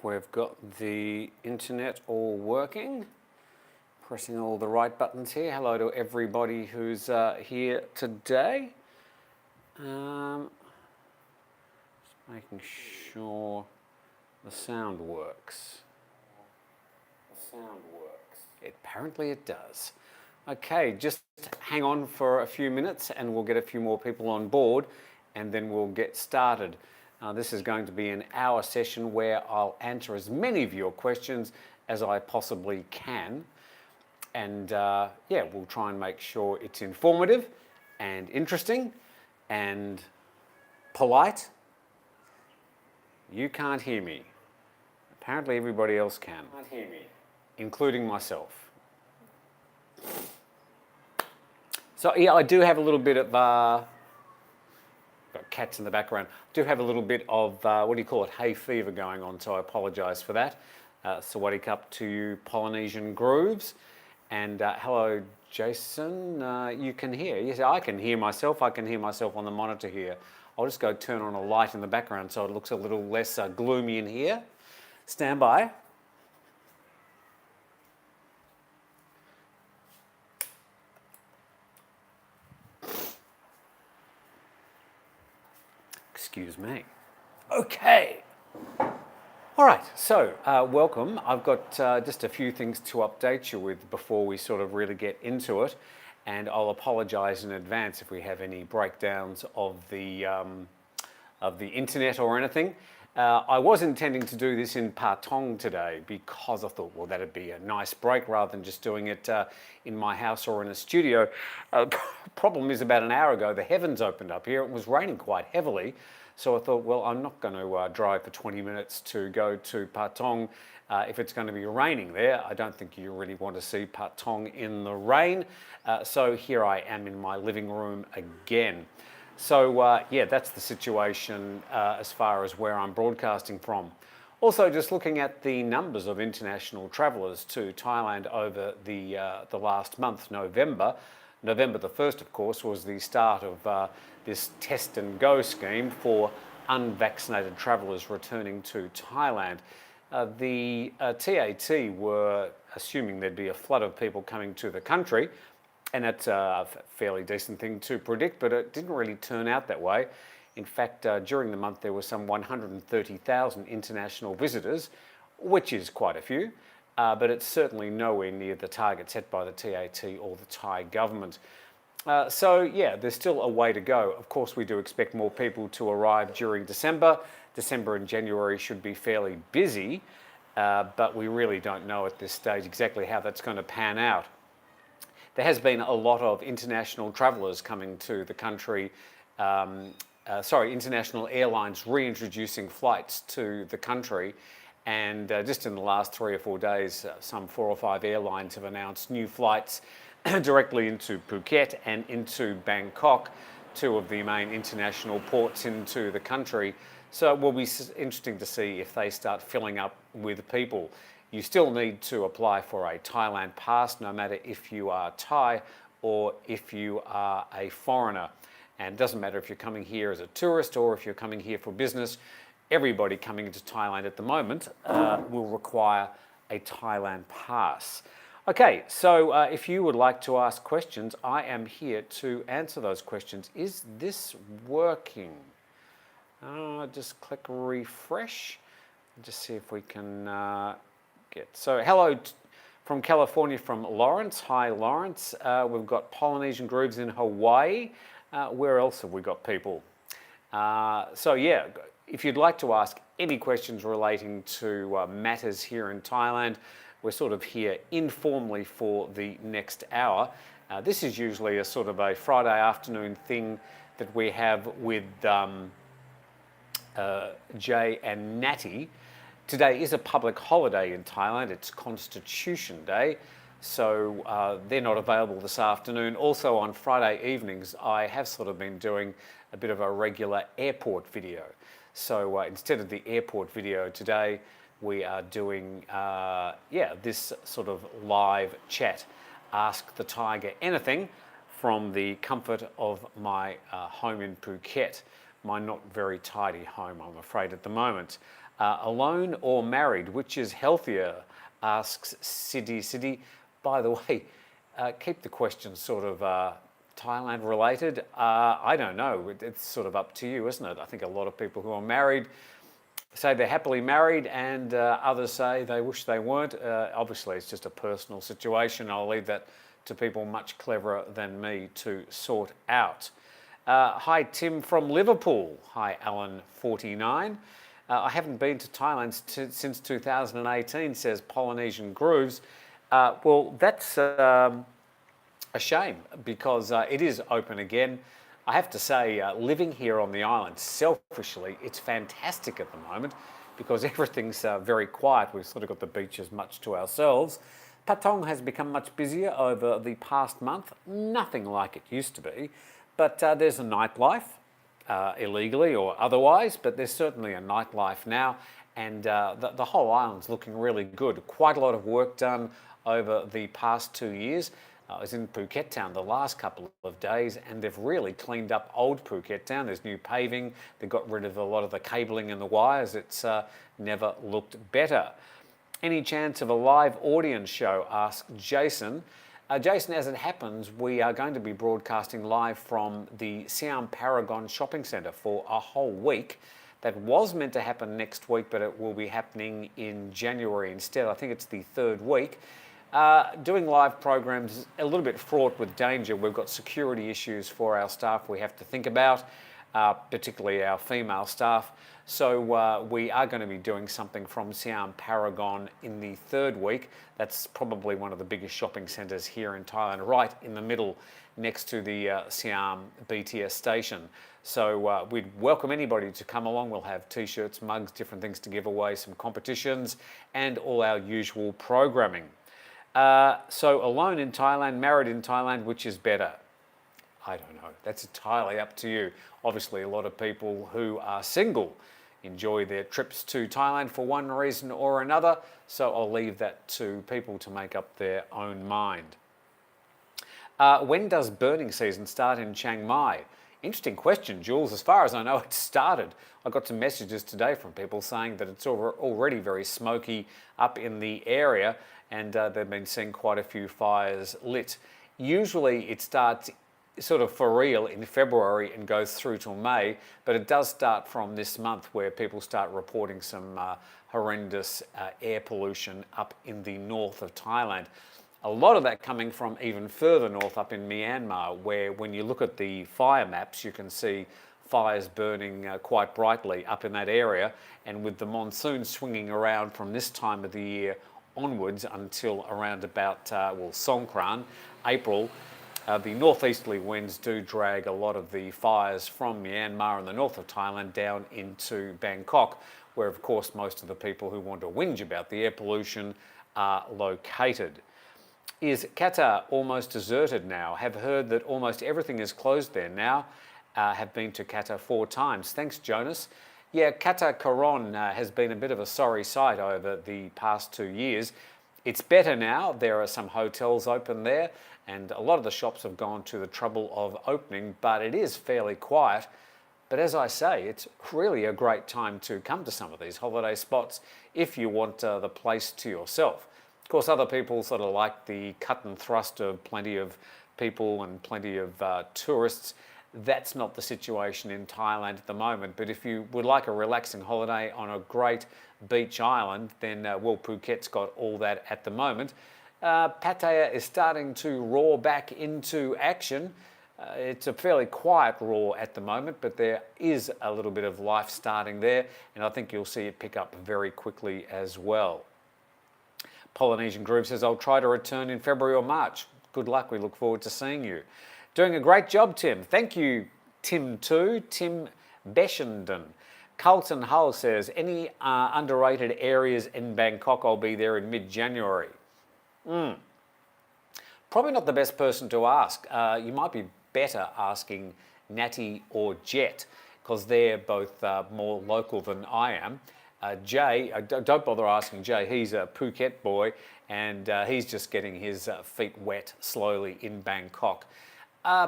We've got the internet all working, pressing all the right buttons here. Hello to everybody who's here today. Just making sure the sound works. Apparently it does. Okay, just hang on for a few minutes and we'll get a few more people on board and then we'll get started. This is going to be an hour session where I'll answer as many of your questions as I possibly can. And we'll try and make sure it's informative and interesting and polite. You can't hear me. Apparently everybody else can. Can't hear me. Including myself. So yeah, I do have a little bit of, got cats in the background, do have a little bit of, hay fever going on, so I apologise for that. Sawadee Cup to you Polynesian grooves. And hello Jason, you can hear. Yes, I can hear myself. I can hear myself on the monitor here. I'll just go turn on a light in the background so it looks a little less gloomy in here. Stand by. Excuse me. Okay. All right, so welcome. I've got just a few things to update you with before we sort of really get into it, and I'll apologise in advance if we have any breakdowns of the internet or anything. I was intending to do this in Patong today because I thought, well, that'd be a nice break rather than just doing it in my house or in a studio. Problem is, about an hour ago, the heavens opened up here. It was raining quite heavily. So I thought, well, I'm not going to drive for 20 minutes to go to Patong if it's going to be raining there. I don't think you really want to see Patong in the rain. So here I am in my living room again. So that's the situation as far as where I'm broadcasting from. Also, just looking at the numbers of international travellers to Thailand over the last month, November. November the 1st, of course, was the start of this test and go scheme for unvaccinated travellers returning to Thailand. The TAT were assuming there'd be a flood of people coming to the country, and that's a fairly decent thing to predict, but it didn't really turn out that way. In fact, during the month there were some 130,000 international visitors, which is quite a few. But it's certainly nowhere near the target set by the TAT or the Thai government. There's still a way to go. Of course, we do expect more people to arrive during December. December and January should be fairly busy, but we really don't know at this stage exactly how that's going to pan out. There has been a lot of international travellers coming to the country, international airlines reintroducing flights to the country. And just in the last 3 or 4 days, some 4 or 5 airlines have announced new flights directly into Phuket and into Bangkok, 2 of the main international ports into the country. So it will be interesting to see if they start filling up with people. You still need to apply for a Thailand pass, no matter if you are Thai or if you are a foreigner. And it doesn't matter if you're coming here as a tourist or if you're coming here for business. Everybody coming into Thailand at the moment will require a Thailand pass. Okay, so if you would like to ask questions, I am here to answer those questions. Is this working? Just click refresh. Just see if we can get... So hello from California from Lawrence. Hi, Lawrence. We've got Polynesian grooves in Hawaii. Where else have we got people? If you'd like to ask any questions relating to matters here in Thailand, we're sort of here informally for the next hour. This is usually a sort of a Friday afternoon thing that we have with Jay and Natty. Today is a public holiday in Thailand. It's Constitution Day, so they're not available this afternoon. Also on Friday evenings, I have sort of been doing a bit of a regular airport video. So instead of the airport video today, we are doing, this sort of live chat, Ask the Tiger Anything, from the comfort of my home in Phuket. My not very tidy home, I'm afraid, at the moment. Alone or married, which is healthier? Asks City. By the way, keep the questions sort of Thailand related. I don't know. It's sort of up to you, isn't it? I think a lot of people who are married say they're happily married, and others say they wish they weren't. Obviously, it's just a personal situation. I'll leave that to people much cleverer than me to sort out. Hi, Tim from Liverpool. Hi, Alan49. I haven't been to Thailand since 2018, says Polynesian Grooves. Well, that's a shame, because it is open again. I have to say, living here on the island, selfishly, it's fantastic at the moment, because everything's very quiet. We've sort of got the beaches much to ourselves. Patong has become much busier over the past month, nothing like it used to be, but there's a nightlife, illegally or otherwise, but there's certainly a nightlife now, and the whole island's looking really good. Quite a lot of work done over the past 2 years. I was in Phuket town the last couple of days, and they've really cleaned up old Phuket town. There's new paving. They got rid of a lot of the cabling and the wires. It's never looked better. Any chance of a live audience show? Asks Jason. Jason, as it happens, we are going to be broadcasting live from the Siam Paragon Shopping Centre for a whole week. That was meant to happen next week, but it will be happening in January instead. I think it's the third week. Doing live programs a little bit fraught with danger. We've got security issues for our staff we have to think about, particularly our female staff. So we are going to be doing something from Siam Paragon in the third week. That's probably one of the biggest shopping centres here in Thailand, right in the middle next to the Siam BTS station. So we'd welcome anybody to come along. We'll have t-shirts, mugs, different things to give away, some competitions, and all our usual programming. So alone in Thailand, married in Thailand, which is better? I don't know. That's entirely up to you. Obviously, a lot of people who are single enjoy their trips to Thailand for one reason or another, so I'll leave that to people to make up their own mind. When does burning season start in Chiang Mai? Interesting question, Jules. As far as I know, it started. I got some messages today from people saying that it's already very smoky up in the area, and they've been seeing quite a few fires lit. Usually it starts sort of for real in February and goes through till May, but it does start from this month, where people start reporting some horrendous air pollution up in the north of Thailand. A lot of that coming from even further north up in Myanmar, where when you look at the fire maps, you can see fires burning quite brightly up in that area. And with the monsoon swinging around from this time of the year onwards until around about, Songkran, April, the northeasterly winds do drag a lot of the fires from Myanmar and the north of Thailand down into Bangkok, where of course most of the people who want to whinge about the air pollution are located. Is Qatar almost deserted now? Have heard that almost everything is closed there now. Have been to Qatar 4 times. Thanks, Jonas. Yeah, Qatar Coron has been a bit of a sorry sight over the past 2 years. It's better now. There are some hotels open there, and a lot of the shops have gone to the trouble of opening, but it is fairly quiet. But as I say, it's really a great time to come to some of these holiday spots if you want the place to yourself. Of course, other people sort of like the cut and thrust of plenty of people and plenty of tourists. That's not the situation in Thailand at the moment. But if you would like a relaxing holiday on a great beach island, then Phuket's got all that at the moment. Pattaya is starting to roar back into action. It's a fairly quiet roar at the moment, but there is a little bit of life starting there, and I think you'll see it pick up very quickly as well. Polynesian Group says, I'll try to return in February or March. Good luck. We look forward to seeing you. Doing a great job, Tim. Thank you, Tim too. Tim Beshenden. Carlton Hull says, any underrated areas in Bangkok? I'll be there in mid-January. Probably not the best person to ask. You might be better asking Natty or Jet, because they're both more local than I am. Jay, don't bother asking Jay. He's a Phuket boy, and he's just getting his feet wet slowly in Bangkok.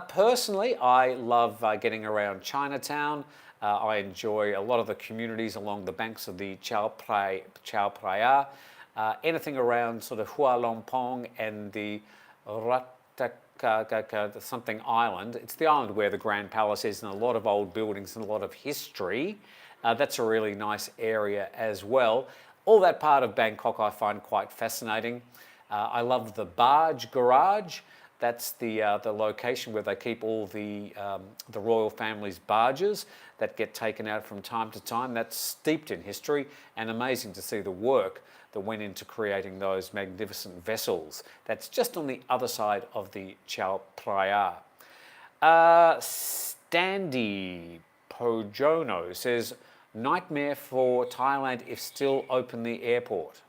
Personally, I love getting around Chinatown, I enjoy a lot of the communities along the banks of the Chao Phraya, anything around sort of Hua Lompong and the something island. It's the island where the Grand Palace is, and a lot of old buildings and a lot of history. That's a really nice area as well. All that part of Bangkok I find quite fascinating. I love the barge garage. That's the location where they keep all the royal family's barges that get taken out from time to time. That's steeped in history, and amazing to see the work that went into creating those magnificent vessels. That's just on the other side of the Chao Phraya. Standy Pojono says, nightmare for Thailand if still open the airport.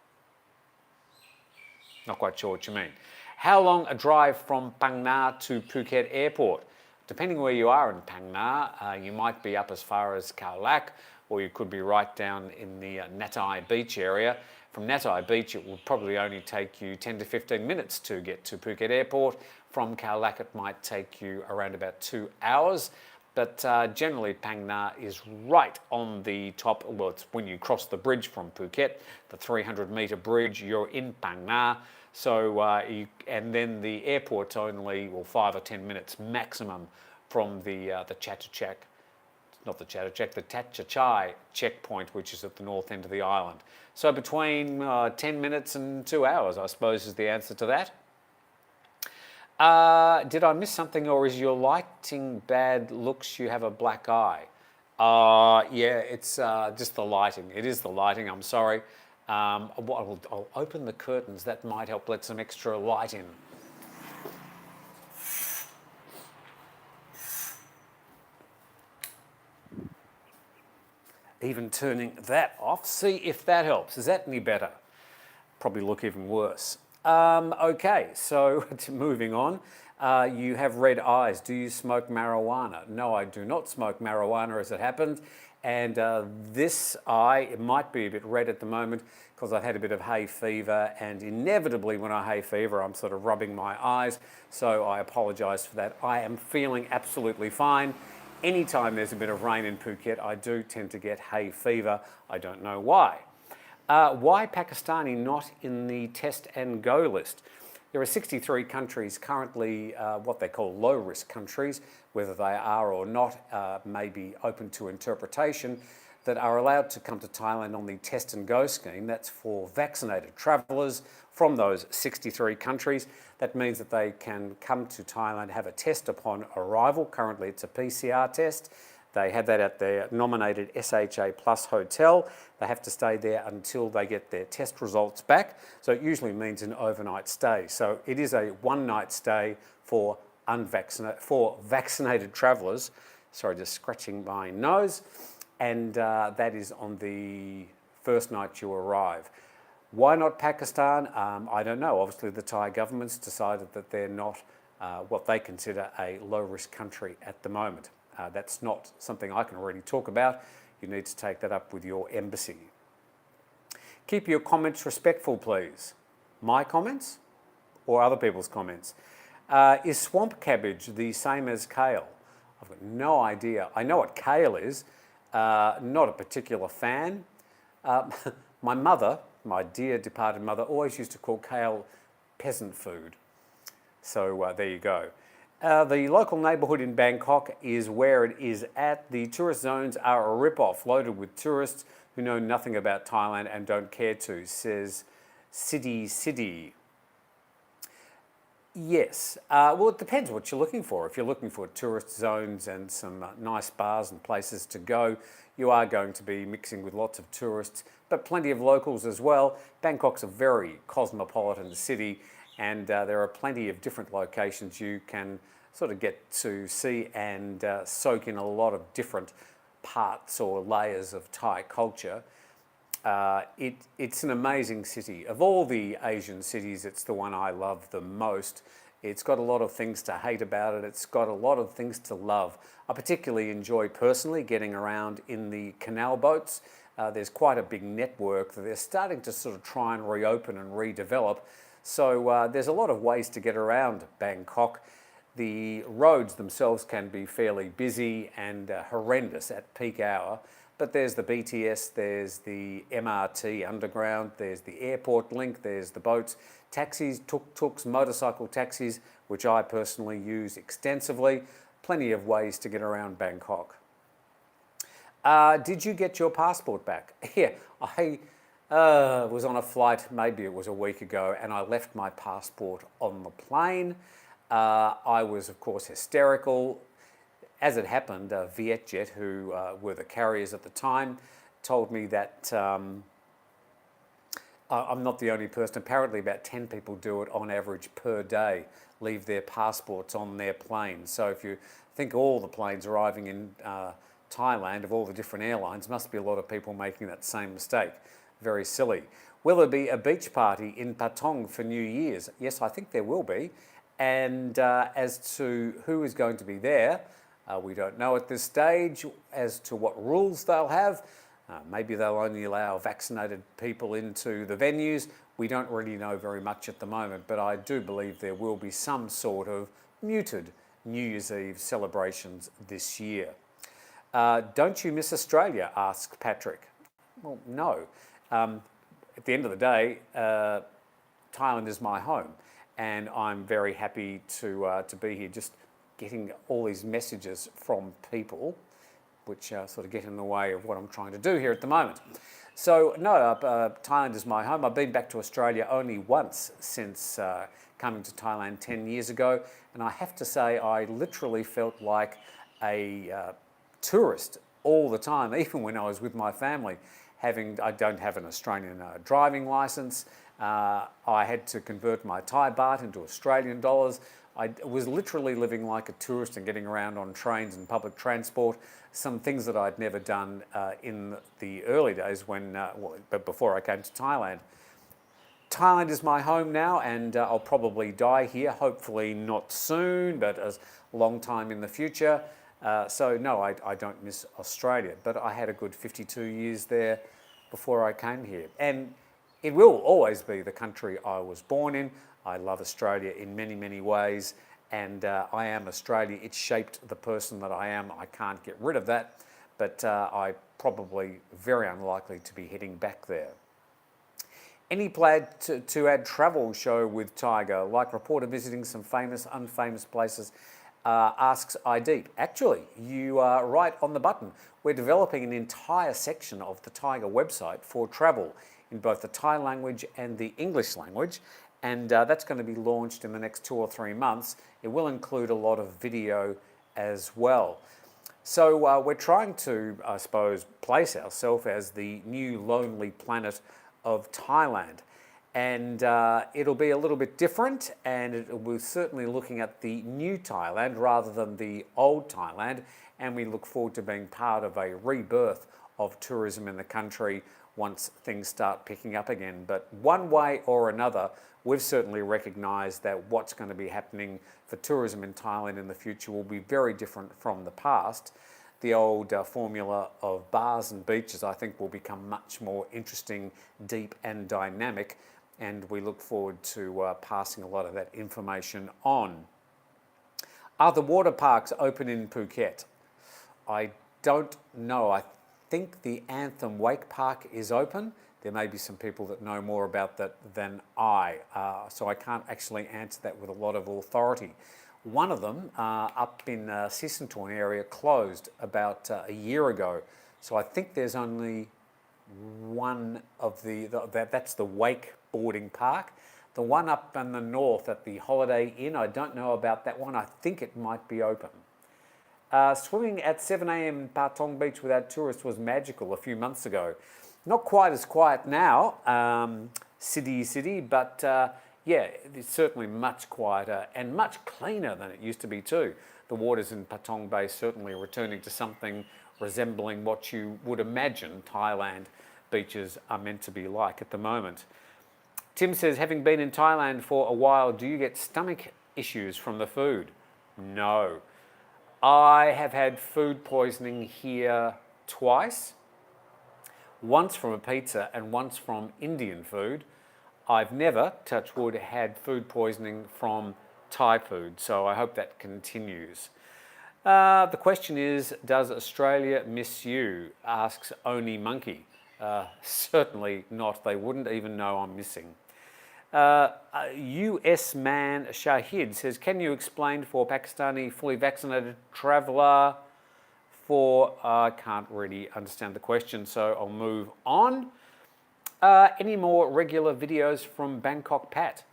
Not quite sure what you mean. How long a drive from Phang Nga to Phuket airport? Depending where you are in Phang Nga, you might be up as far as Khao Lak, or you could be right down in the Natai Beach area. From Natai Beach, it will probably only take you 10 to 15 minutes to get to Phuket airport. From Khao Lak, it might take you around about 2 hours. But generally, Phang Nga is right on the top. Well, it's when you cross the bridge from Phuket, the 300-metre bridge, you're in Phang Nga. So, and then the airport's only, well, 5 or 10 minutes maximum from the Chatuchak, not the Chatuchak, the Tatchachai checkpoint, which is at the north end of the island. So between 10 minutes and 2 hours, I suppose, is the answer to that. Did I miss something, or is your lighting bad? Looks you have a black eye. Yeah, it's just the lighting. It is the lighting, I'm sorry. I'll open the curtains. That might help let some extra light in. Even turning that off. See if that helps. Is that any better? Probably look even worse. Okay, so moving on. You have red eyes. Do you smoke marijuana? No, I do not smoke marijuana, as it happened. And this eye, it might be a bit red at the moment because I've had a bit of hay fever, and inevitably when I hay fever, I'm sort of rubbing my eyes. So I apologise for that. I am feeling absolutely fine. Anytime there's a bit of rain in Phuket, I do tend to get hay fever. I don't know why. Why Pakistani not in the test and go list? There are 63 countries currently, what they call low-risk countries, whether they are or not may be open to interpretation, that are allowed to come to Thailand on the test and go scheme. That's for vaccinated travellers from those 63 countries. That means that they can come to Thailand, have a test upon arrival. Currently it's a PCR test. They have that at their nominated SHA Plus hotel. They have to stay there until they get their test results back. So it usually means an overnight stay. So it is a one-night stay for vaccinated travellers. Sorry, just scratching my nose. And that is on the first night you arrive. Why not Pakistan? I don't know. Obviously, the Thai government's decided that they're not what they consider a low-risk country at the moment. That's not something I can really talk about. You need to take that up with your embassy. Keep your comments respectful, please. My comments or other people's comments? Is swamp cabbage the same as kale? I've got no idea. I know what kale is. Not a particular fan. My mother, my dear departed mother, always used to call kale peasant food. So there you go. The local neighbourhood in Bangkok is where it is at. The tourist zones are a rip-off, loaded with tourists who know nothing about Thailand and don't care to, says Sidi. Yes. Well, it depends what you're looking for. If you're looking for tourist zones and some nice bars and places to go, you are going to be mixing with lots of tourists, but plenty of locals as well. Bangkok's a very cosmopolitan city, and there are plenty of different locations you can sort of get to see and soak in a lot of different parts or layers of Thai culture. It's an amazing city. Of all the Asian cities, it's the one I love the most. It's got a lot of things to hate about it. It's got a lot of things to love. I particularly enjoy personally getting around in the canal boats. There's quite a big network that they're starting to sort of try and reopen and redevelop. So there's a lot of ways to get around Bangkok. The roads themselves can be fairly busy and horrendous at peak hour, but there's the BTS, there's the MRT underground, there's the airport link, there's the boats, taxis, tuk-tuks, motorcycle taxis, which I personally use extensively. Plenty of ways to get around Bangkok. Did you get your passport back? Yeah, I was on a flight, maybe it was a week ago, and I left my passport on the plane. I was, of course, hysterical. As it happened, Vietjet, who were the carriers at the time, told me that I'm not the only person. Apparently about 10 people do it on average per day, leave their passports on their plane. So if you think all the planes arriving in Thailand of all the different airlines, must be a lot of people making that same mistake. Very silly. Will there be a beach party in Patong for New Year's? Yes, I think there will be. And as to who is going to be there, we don't know at this stage as to what rules they'll have. Maybe they'll only allow vaccinated people into the venues. We don't really know very much at the moment, but I do believe there will be some sort of muted New Year's Eve celebrations this year. Don't you miss Australia? Asks Patrick. Well, no. At the end of the day, Thailand is my home, and I'm very happy to be here. Just getting all these messages from people, which sort of get in the way of what I'm trying to do here at the moment. So no, Thailand is my home. I've been back to Australia only once since coming to Thailand 10 years ago, and I have to say I literally felt like a tourist all the time, even when I was with my family. I don't have an Australian driving licence. I had to convert my Thai baht into Australian dollars. I was literally living like a tourist and getting around on trains and public transport, some things that I'd never done in the early days but before I came to Thailand. Thailand is my home now, and I'll probably die here, hopefully not soon, but a long time in the future. So no, I don't miss Australia, but I had a good 52 years there before I came here. And it will always be the country I was born in. I love Australia in many, many ways, and I am Australia. It shaped the person that I am. I can't get rid of that, but I probably very unlikely to be heading back there. Any plan to add travel show with Thaiger, like reporter visiting some famous, unfamous places? Asks iDeep. Actually, you are right on the button. We're developing an entire section of the Thaiger website for travel in both the Thai language and the English language, and that's going to be launched in the next 2 or 3 months. It will include a lot of video as well. So we're trying to, I suppose, place ourselves as the new lonely planet of Thailand. And it'll be a little bit different, and we're certainly looking at the new Thailand rather than the old Thailand, and we look forward to being part of a rebirth of tourism in the country once things start picking up again. But one way or another, we've certainly recognised that what's going to be happening for tourism in Thailand in the future will be very different from the past. The old formula of bars and beaches, I think, will become much more interesting, deep and dynamic, and we look forward to passing a lot of that information on. Are the water parks open in Phuket? I don't know. I think the Anthem Wake Park is open. There may be some people that know more about that than I, so I can't actually answer that with a lot of authority. One of them, up in Sisantorn area, closed about a year ago, so I think there's only one of that's the wakeboarding park. The one up in the north at the Holiday Inn, I don't know about that one. I think it might be open. Swimming at 7 a.m. Patong Beach without tourists was magical a few months ago. Not quite as quiet now, city, but yeah, it's certainly much quieter and much cleaner than it used to be too. The waters in Patong Bay certainly returning to something resembling what you would imagine Thailand beaches are meant to be like at the moment. Tim says, having been in Thailand for a while, do you get stomach issues from the food? No. I have had food poisoning here twice. Once from a pizza and once from Indian food. I've never, touch wood, had food poisoning from Thai food. So I hope that continues. The question is, does Australia miss you? Asks Oni Monkey. Certainly not. They wouldn't even know I'm missing. US man Shahid says, can you explain for Pakistani fully vaccinated traveller for, I can't really understand the question, so I'll move on. Any more regular videos from Bangkok Pat?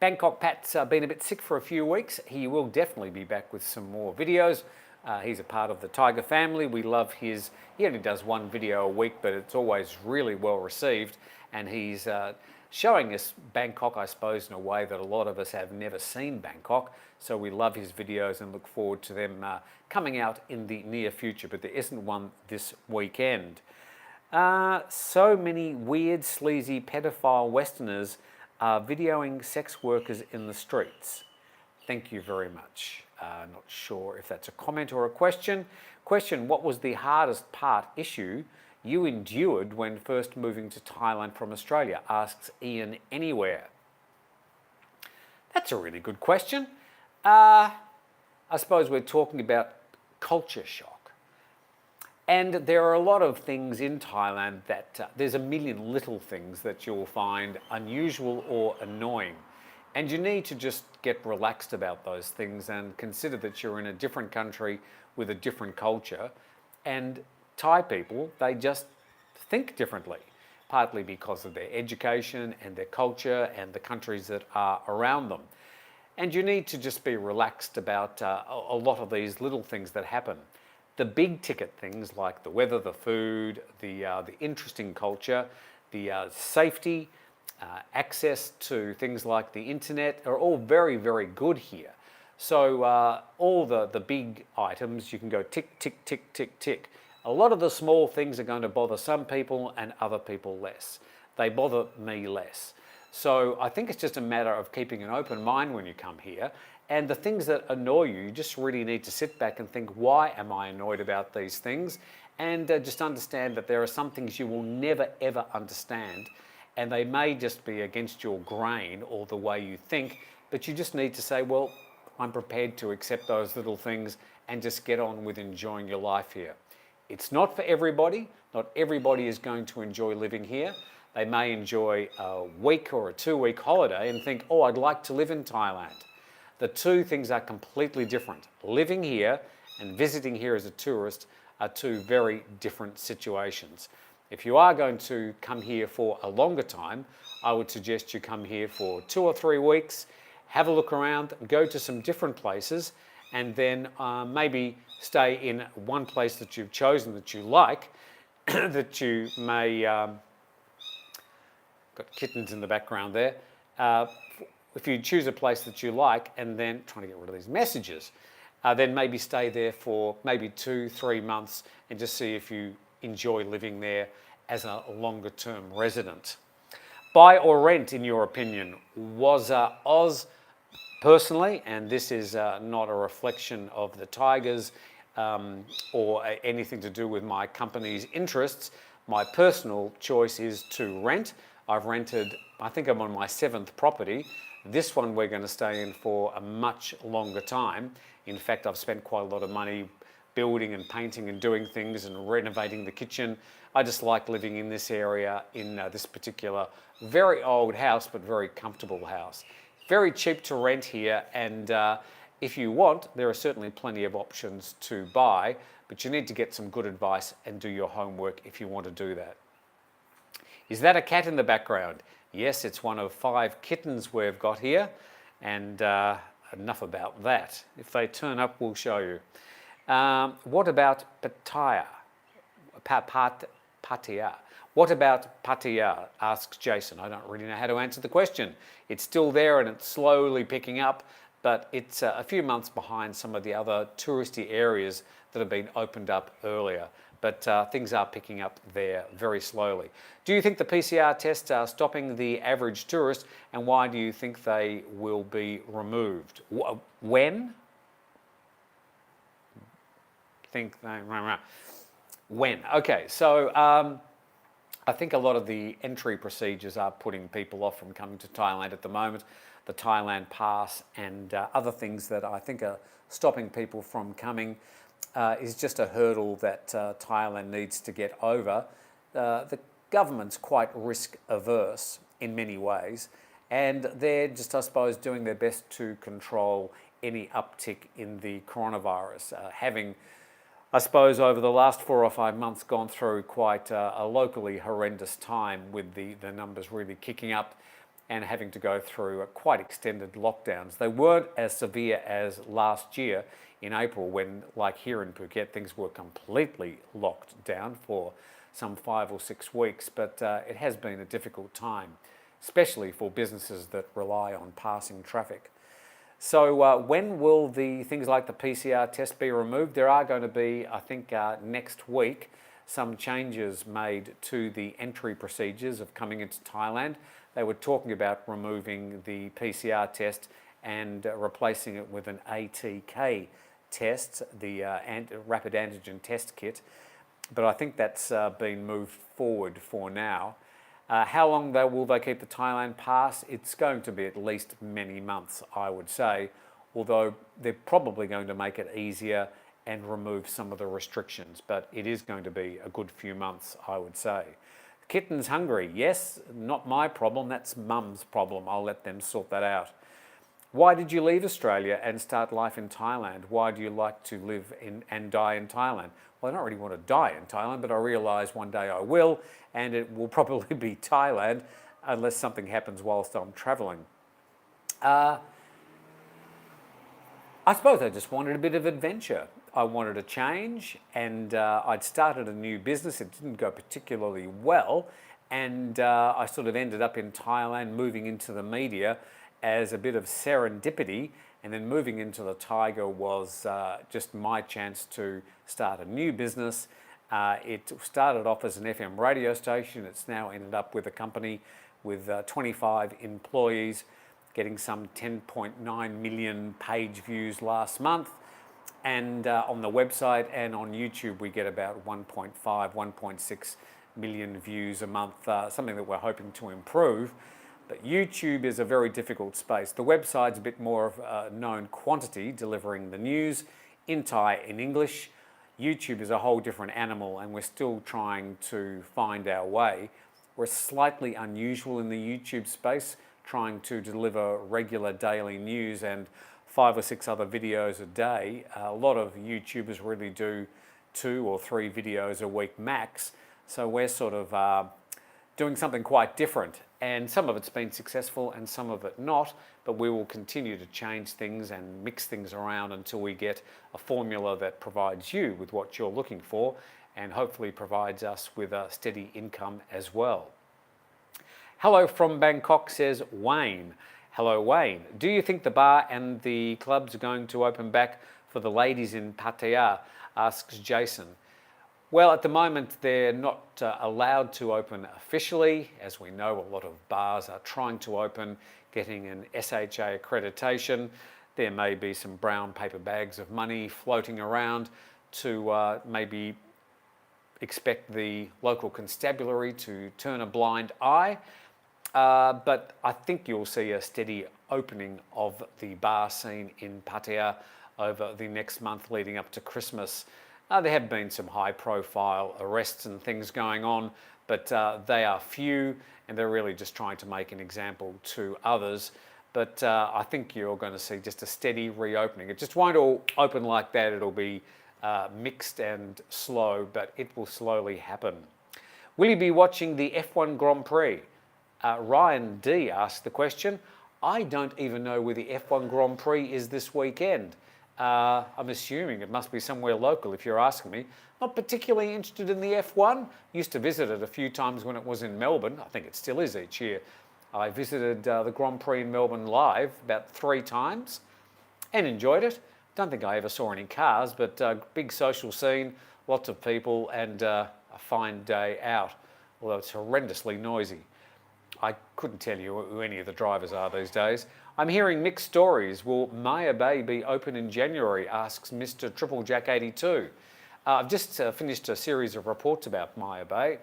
Bangkok Pat's been a bit sick for a few weeks. He will definitely be back with some more videos. He's a part of the Thaiger family. We love his, he only does one video a week, but it's always really well received. And he's showing us Bangkok, I suppose, in a way that a lot of us have never seen Bangkok. So we love his videos and look forward to them coming out in the near future, but there isn't one this weekend. So many weird, sleazy, pedophile Westerners are videoing sex workers in the streets. Thank you very much. Not sure if that's a comment or a question. Question, what was the hardest issue you endured when first moving to Thailand from Australia? Asks Ian Anywhere. That's a really good question. I suppose we're talking about culture shock. And there are a lot of things in Thailand that there's a million little things that you'll find unusual or annoying. And you need to just get relaxed about those things and consider that you're in a different country with a different culture. And Thai people, they just think differently, partly because of their education and their culture and the countries that are around them. And you need to just be relaxed about a lot of these little things that happen. The big ticket things like the weather, the food, the interesting culture, the safety, access to things like the internet are all very, very good here. So all the big items, you can go tick, tick, tick, tick, tick. A lot of the small things are going to bother some people and other people less. They bother me less. So I think it's just a matter of keeping an open mind when you come here. And the things that annoy you, you just really need to sit back and think, why am I annoyed about these things? And just understand that there are some things you will never, ever understand. And they may just be against your grain or the way you think. But you just need to say, well, I'm prepared to accept those little things and just get on with enjoying your life here. It's not for everybody. Not everybody is going to enjoy living here. They may enjoy a week or a 2-week holiday and think, oh, I'd like to live in Thailand. The two things are completely different. Living here and visiting here as a tourist are two very different situations. If you are going to come here for a longer time, I would suggest you come here for 2 or 3 weeks, have a look around, go to some different places, and then maybe stay in one place that you've chosen that you like, that you may... got kittens in the background there. If you choose a place that you like and then trying to get rid of these messages, then maybe stay there for maybe 2-3 months and just see if you enjoy living there as a longer term resident. Buy or rent, in your opinion, was Oz personally, and this is not a reflection of the Tigers or anything to do with my company's interests. My personal choice is to rent. I've rented, I think I'm on my 7th property. This one we're going to stay in for a much longer time. In fact, I've spent quite a lot of money building and painting and doing things and renovating the kitchen. I just like living in this area in this particular very old house, but very comfortable house. Very cheap to rent here, and if you want, there are certainly plenty of options to buy, but you need to get some good advice and do your homework if you want to do that. Is that a cat in the background? Yes, it's one of 5 kittens we've got here, and enough about that. If they turn up, we'll show you. What about Pattaya? Pattaya. What about Pattaya? Asks Jason. I don't really know how to answer the question. It's still there and it's slowly picking up, but it's a few months behind some of the other touristy areas that have been opened up earlier. But things are picking up there very slowly. Do you think the PCR tests are stopping the average tourist, and why do you think they will be removed? When? When? Okay, so I think a lot of the entry procedures are putting people off from coming to Thailand at the moment. The Thailand pass and other things that I think are stopping people from coming is just a hurdle that Thailand needs to get over. The government's quite risk averse in many ways, and they're just, I suppose, doing their best to control any uptick in the coronavirus. Having, I suppose, over the last 4 or 5 months gone through quite a locally horrendous time with the numbers really kicking up and having to go through quite extended lockdowns. They weren't as severe as last year in April when, like here in Phuket, things were completely locked down for some 5 or 6 weeks, but it has been a difficult time, especially for businesses that rely on passing traffic. So when will the things like the PCR test be removed? There are going to be, I think, next week, some changes made to the entry procedures of coming into Thailand. They were talking about removing the PCR test and replacing it with an ATK test, the rapid antigen test kit. But I think that's been moved forward for now. How long will they keep the Thailand pass? It's going to be at least many months, I would say, although they're probably going to make it easier and remove some of the restrictions. But it is going to be a good few months, I would say. Kitten's hungry. Yes, not my problem. That's Mum's problem. I'll let them sort that out. Why did you leave Australia and start life in Thailand? Why do you like to live and die in Thailand? Well, I don't really want to die in Thailand, but I realise one day I will, and it will probably be Thailand unless something happens whilst I'm travelling. I suppose I just wanted a bit of adventure. I wanted a change, and I'd started a new business. It didn't go particularly well, and I sort of ended up in Thailand moving into the media as a bit of serendipity, and then moving into the Thaiger was just my chance to start a new business. It started off as an FM radio station. It's now ended up with a company with 25 employees, getting some 10.9 million page views last month. And on the website and on YouTube, we get about 1.5, 1.6 million views a month, something that we're hoping to improve. But YouTube is a very difficult space. The website's a bit more of a known quantity, delivering the news in Thai, in English. YouTube is a whole different animal, and we're still trying to find our way. We're slightly unusual in the YouTube space, trying to deliver regular daily news and 5 or 6 other videos a day. A lot of YouTubers really do 2 or 3 videos a week max. So we're sort of doing something quite different. And some of it's been successful and some of it not, but we will continue to change things and mix things around until we get a formula that provides you with what you're looking for and hopefully provides us with a steady income as well. Hello from Bangkok, says Wayne. Hello, Wayne. Do you think the bar and the clubs are going to open back for the ladies in Pattaya? Asks Jason. Well, at the moment, they're not allowed to open officially. As we know, a lot of bars are trying to open, getting an SHA accreditation. There may be some brown paper bags of money floating around to maybe expect the local constabulary to turn a blind eye. But I think you'll see a steady opening of the bar scene in Pattaya over the next month leading up to Christmas. There have been some high-profile arrests and things going on, but they are few, and they're really just trying to make an example to others. But I think you're going to see just a steady reopening. It just won't all open like that. It'll be mixed and slow, but it will slowly happen. Will you be watching the F1 Grand Prix? Ryan D asked the question. I don't even know where the F1 Grand Prix is this weekend. I'm assuming it must be somewhere local if you're asking me. Not particularly interested in the F1. Used to visit it a few times when it was in Melbourne. I think it still is each year. I visited the Grand Prix in Melbourne live about 3 times and enjoyed it. Don't think I ever saw any cars, but big social scene, lots of people, and a fine day out, although it's horrendously noisy. I couldn't tell you who any of the drivers are these days. I'm hearing mixed stories. Will Maya Bay be open in January? Asks Mr. Triple Jack 82. I've just finished a series of reports about Maya Bay.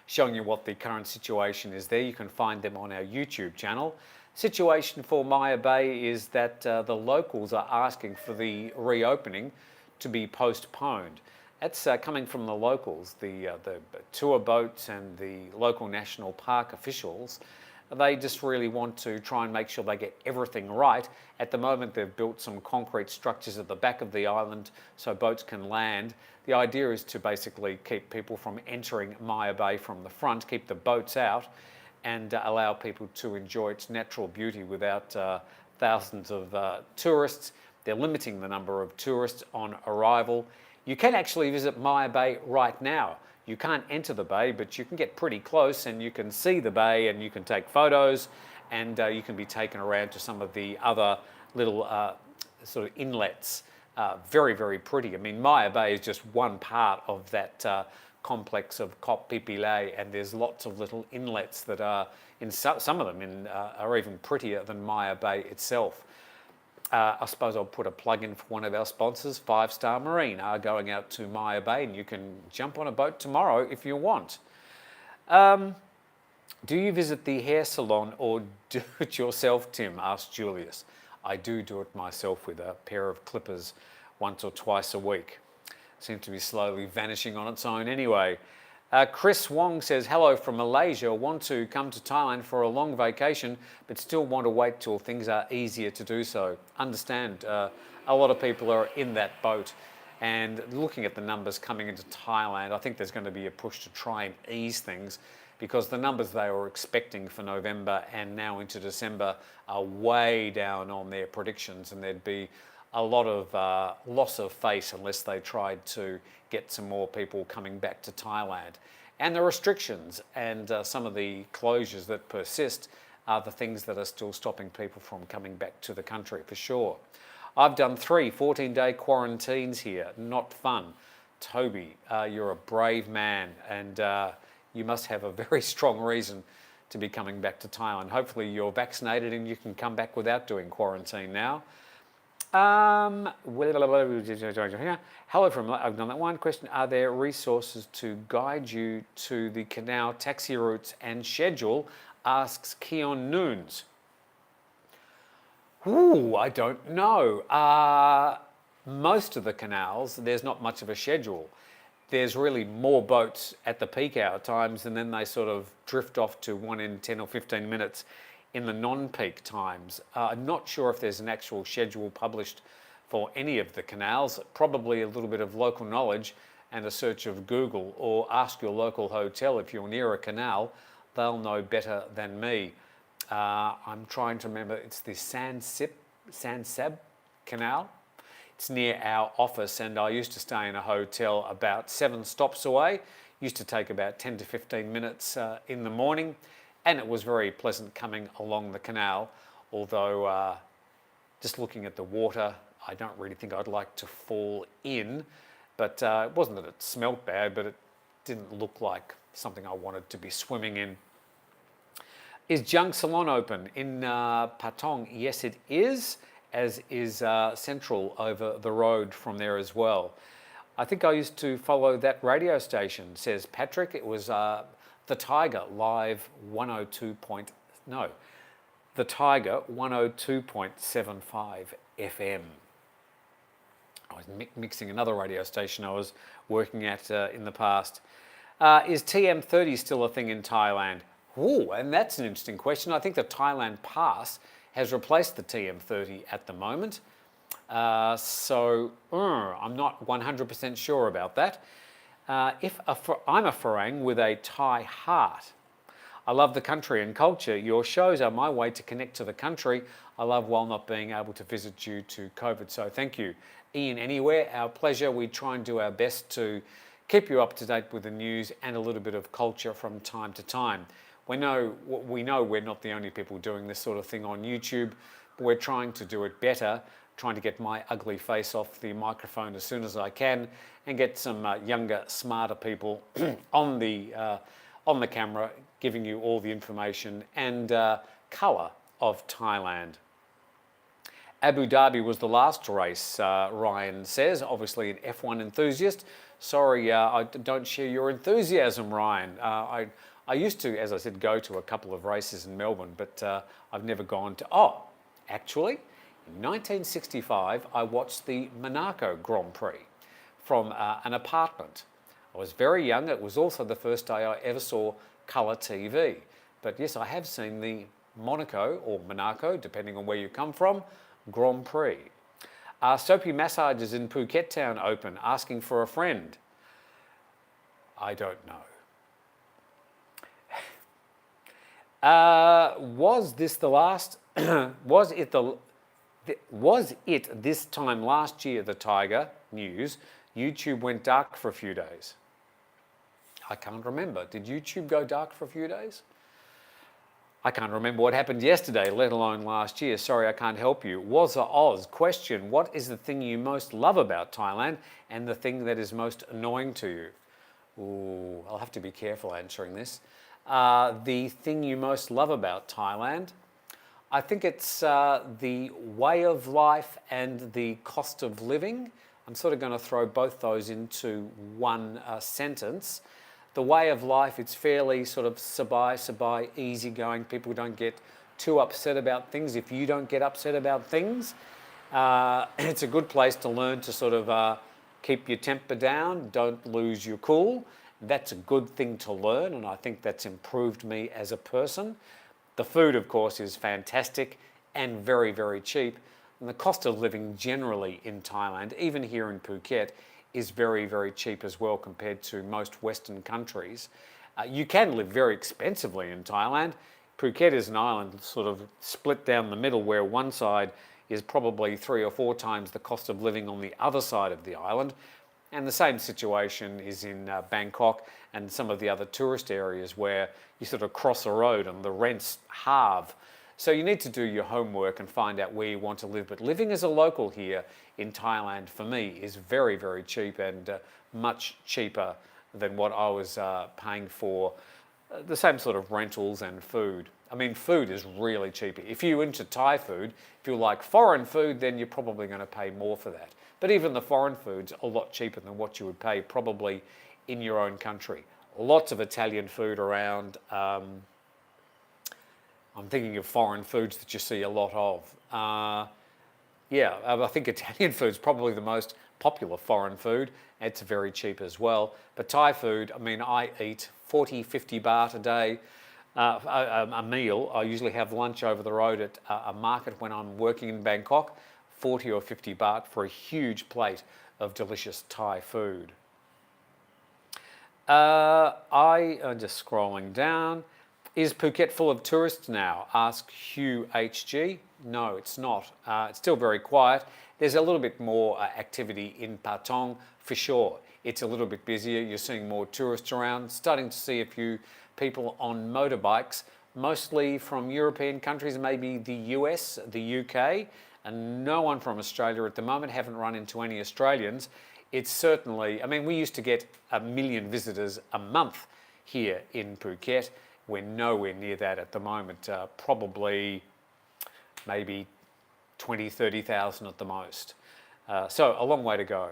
showing you what the current situation is there. You can find them on our YouTube channel. Situation for Maya Bay is that the locals are asking for the reopening to be postponed. That's coming from the locals, the tour boats and the local national park officials. They just really want to try and make sure they get everything right. At the moment, they've built some concrete structures at the back of the island so boats can land. The idea is to basically keep people from entering Maya Bay from the front, keep the boats out, and allow people to enjoy its natural beauty without thousands of tourists. They're limiting the number of tourists on arrival. You can actually visit Maya Bay right now. You can't enter the bay, but you can get pretty close and you can see the bay and you can take photos, and you can be taken around to some of the other little sort of inlets. Very, very pretty. I mean, Maya Bay is just one part of that complex of Kop Pipilay, and there's lots of little inlets that are, some of them are even prettier than Maya Bay itself. I suppose I'll put a plug in for one of our sponsors, 5 Star Marine, are going out to Maya Bay, and you can jump on a boat tomorrow if you want. Do you visit the hair salon or do it yourself, Tim? Asked Julius. I do it myself with a pair of clippers once or twice a week. Seems to be slowly vanishing on its own anyway. Chris Wong says, hello from Malaysia. Want to come to Thailand for a long vacation, but still want to wait till things are easier to do so. Understand, a lot of people are in that boat, and looking at the numbers coming into Thailand, I think there's going to be a push to try and ease things, because the numbers they were expecting for November and now into December are way down on their predictions, and there'd be a lot of loss of face unless they tried to get some more people coming back to Thailand. And the restrictions and some of the closures that persist are the things that are still stopping people from coming back to the country, for sure. I've done 3 14-day quarantines here. Not fun. Toby, you're a brave man, and you must have a very strong reason to be coming back to Thailand. Hopefully you're vaccinated and you can come back without doing quarantine now. Hello from, I've done that one question. Are there resources to guide you to the canal taxi routes and schedule? Asks Keon Noons. Ooh, I don't know. Most of the canals, there's not much of a schedule. There's really more boats at the peak hour times, and then they sort of drift off to 1 in 10 or 15 minutes in the non-peak times. I'm not sure if there's an actual schedule published for any of the canals. Probably a little bit of local knowledge and a search of Google, or ask your local hotel if you're near a canal. They'll know better than me. I'm trying to remember, it's the Sansab Canal. It's near our office, and I used to stay in a hotel about 7 stops away. Used to take about 10 to 15 minutes in the morning. And it was very pleasant coming along the canal, although just looking at the water, I don't really think I'd like to fall in. But it wasn't that it smelt bad, but it didn't look like something I wanted to be swimming in. Is Chiang Salon open in Patong? Yes, it is, as is Central over the road from there as well. I think I used to follow that radio station, says Patrick. It was the Thaiger Live 102.75 FM. I was mixing another radio station I was working at in the past. Is TM30 still a thing in Thailand? Ooh, and that's an interesting question. I think the Thailand Pass has replaced the TM30 at the moment. So I'm not 100% sure about that. I'm a Farang with a Thai heart. I love the country and culture. Your shows are my way to connect to the country I love, while not being able to visit due to COVID. So thank you. Ian Anywhere, our pleasure. We try and do our best to keep you up to date with the news and a little bit of culture from time to time. We know we're not the only people doing this sort of thing on YouTube, but we're trying to do it better, trying to get my ugly face off the microphone as soon as I can, and get some younger, smarter people on the camera, giving you all the information and colour of Thailand. Abu Dhabi was the last race, Ryan says, obviously an F1 enthusiast, Sorry, I don't share your enthusiasm, Ryan. I used to, as I said, go to a couple of races in Melbourne, but I've never gone to... Oh, actually, in 1965, I watched the Monaco Grand Prix from an apartment. I was very young. It was also the first day I ever saw colour TV. But yes, I have seen the Monaco, or Monaco, depending on where you come from, Grand Prix. Soapy Massages in Phuket Town open, asking for a friend. I don't know. Was this the last? was it this time last year? The Thaiger news. YouTube went dark for a few days. I can't remember. Did YouTube go dark for a few days? I can't remember what happened yesterday, let alone last year. Sorry, I can't help you. Was a Oz question: what is the thing you most love about Thailand, and the thing that is most annoying to you? Ooh, I'll have to be careful answering this. The thing you most love about Thailand, I think it's the way of life and the cost of living. I'm sort of going to throw both those into one sentence. The way of life, it's fairly sort of sabai, easygoing. People don't get too upset about things. If you don't get upset about things, it's a good place to learn to sort of keep your temper down, don't lose your cool. That's a good thing to learn, and I think that's improved me as a person. The food, of course, is fantastic and very, very cheap. And the cost of living generally in Thailand, even here in Phuket, is very, very cheap as well compared to most Western countries. You can live very expensively in Thailand. Phuket is an island sort of split down the middle, where one side is probably 3 or 4 times the cost of living on the other side of the island. And the same situation is in Bangkok and some of the other tourist areas, where you sort of cross a road and the rents halve. So you need to do your homework and find out where you want to live. But living as a local here in Thailand, for me, is very, very cheap, and much cheaper than what I was paying for the same sort of rentals and food. I mean, food is really cheap. If you're into Thai food, if you like foreign food, then you're probably going to pay more for that. But even the foreign food's a lot cheaper than what you would pay probably in your own country. Lots of Italian food around. I'm thinking of foreign foods that you see a lot of. I think Italian food's probably the most popular foreign food. It's very cheap as well. But Thai food, I mean, I eat 40, 50 baht a day, a meal. I usually have lunch over the road at a market when I'm working in Bangkok, 40 or 50 baht for a huge plate of delicious Thai food. I'm just scrolling down. Is Phuket full of tourists now? Ask Hugh HG. No, it's not. It's still very quiet. There's a little bit more activity in Patong for sure. It's a little bit busier. You're seeing more tourists around. Starting to see a few people on motorbikes, mostly from European countries, maybe the US, the UK, and no one from Australia at the moment. Haven't run into any Australians. It's certainly, I mean, we used to get 1 million visitors a month here in Phuket. We're nowhere near that at the moment. Probably maybe 20, 30,000 at the most. So a long way to go.